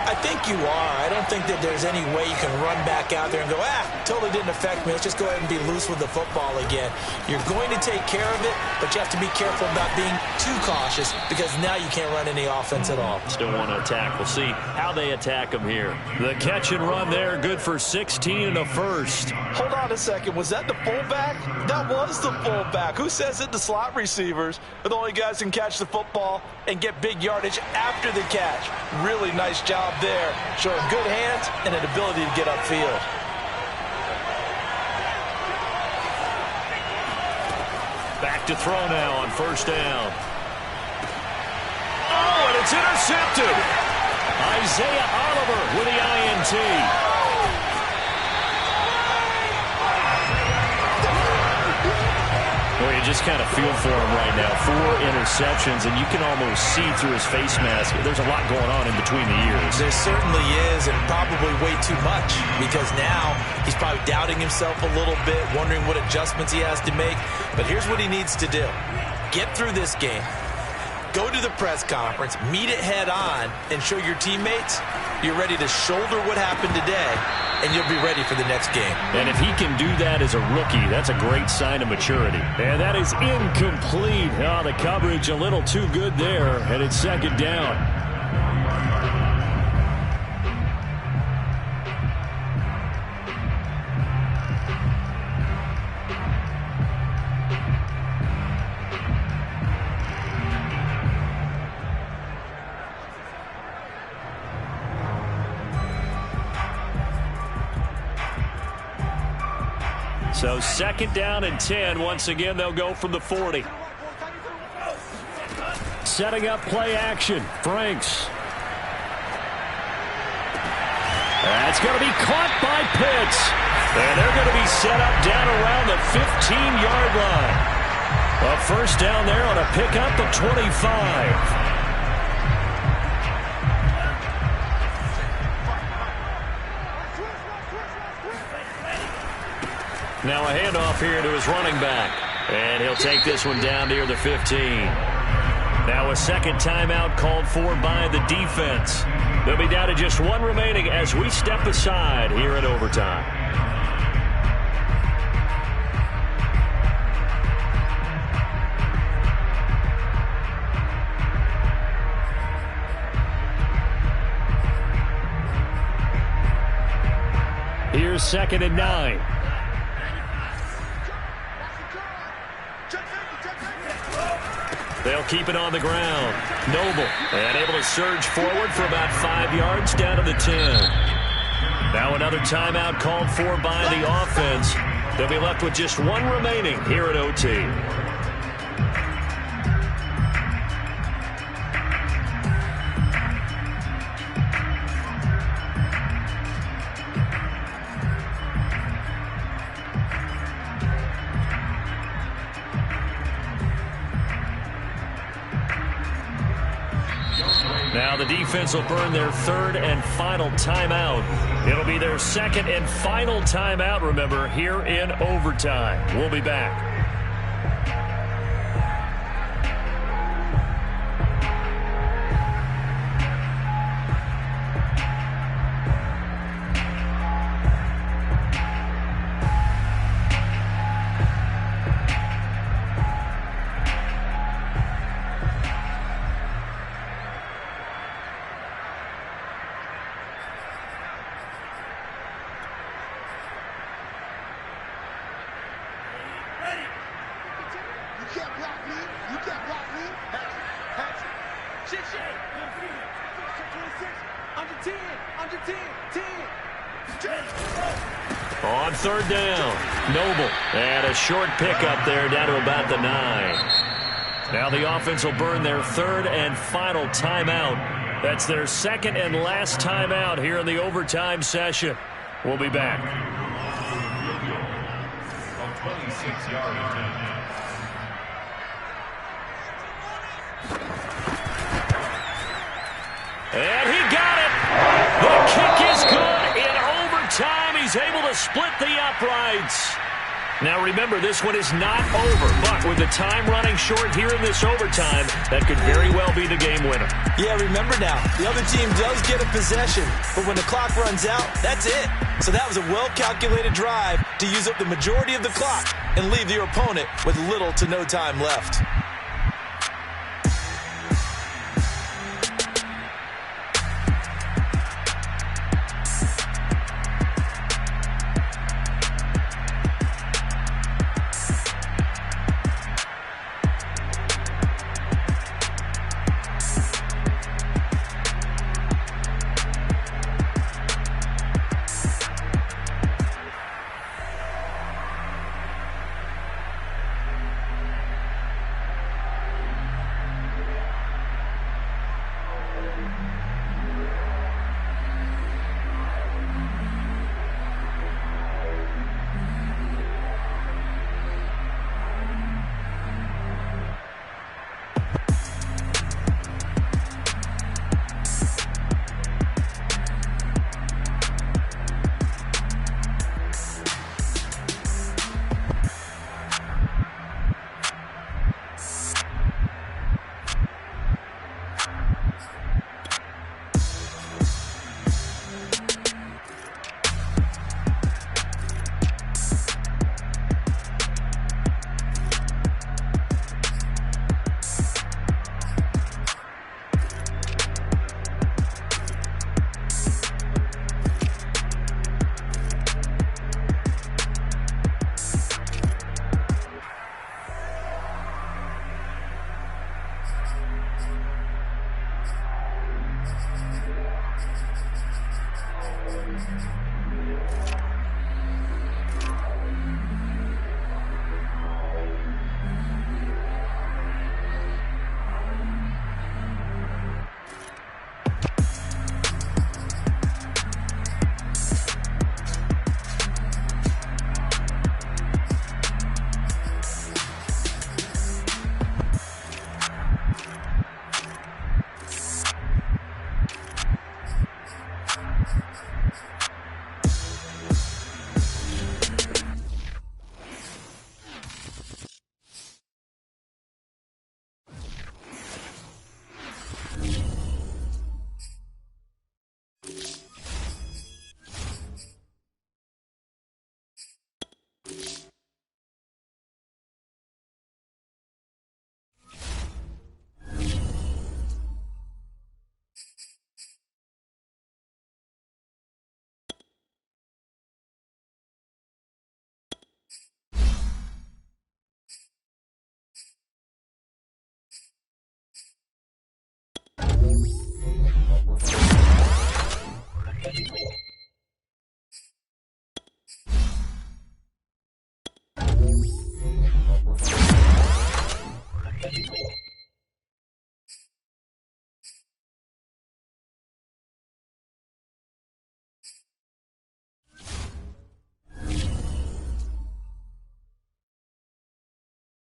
I think you are. I don't think that there's any way you can run back out there and go, totally didn't affect me. Let's just go ahead and be loose with the football again. You're going to take care of it, but you have to be careful about being too cautious because now you can't run any offense at all. Still want to attack. We'll see how they attack them here. The catch and run there, good for 16 and a first. Hold on a second. Was that the fullback? That was the fullback. Who says that the slot receivers are the only guys who can catch the football and get big yardage after the catch? Really nice job there, showing good hands and an ability to get upfield. back to throw now on first down. Oh, and it's intercepted. Isaiah Oliver with the INT. Well, you just kind of feel for him right now. 4 interceptions, and you can almost see through his face mask. There's a lot going on in between the ears. There certainly is, and probably way too much, because now he's probably doubting himself a little bit, wondering what adjustments he has to make. But here's what he needs to do. Get through this game. Go to the press conference, meet it head on, and show your teammates you're ready to shoulder what happened today, and you'll be ready for the next game. And if he can do that as a rookie, that's a great sign of maturity. And that is incomplete. Oh, the coverage a little too good there, and it's second down. So second down and 10. Once again, they'll go from the 40. Setting up play action. Franks. That's going to be caught by Pitts. And they're going to be set up down around the 15-yard line. A first down there on a pickup of 25. Now a handoff here to his running back. And he'll take this one down near the 15. Now a second timeout called for by the defense. They'll be down to just 1 remaining as we step aside here in overtime. Here's second and 9. They'll keep it on the ground. Noble, and able to surge forward for about 5 yards down to the 10. Now another timeout called for by the offense. They'll be left with just 1 remaining here at OT. Now the defense will burn their 3rd and final timeout. It'll be their 2nd and final timeout, remember, here in overtime. We'll be back. On 3rd down, Noble, and a short pickup there down to about the 9. Now the offense will burn their 3rd and final timeout. That's their 2nd and last timeout here in the overtime session. We'll be back. And he got it. The kick is good in overtime. He's able to split the uprights. Now remember, this one is not over, but with the time running short here in this overtime, that could very well be the game winner. Yeah, remember now, the other team does get a possession, but when the clock runs out, that's it. So that was a well-calculated drive to use up the majority of the clock and leave your opponent with little to no time left.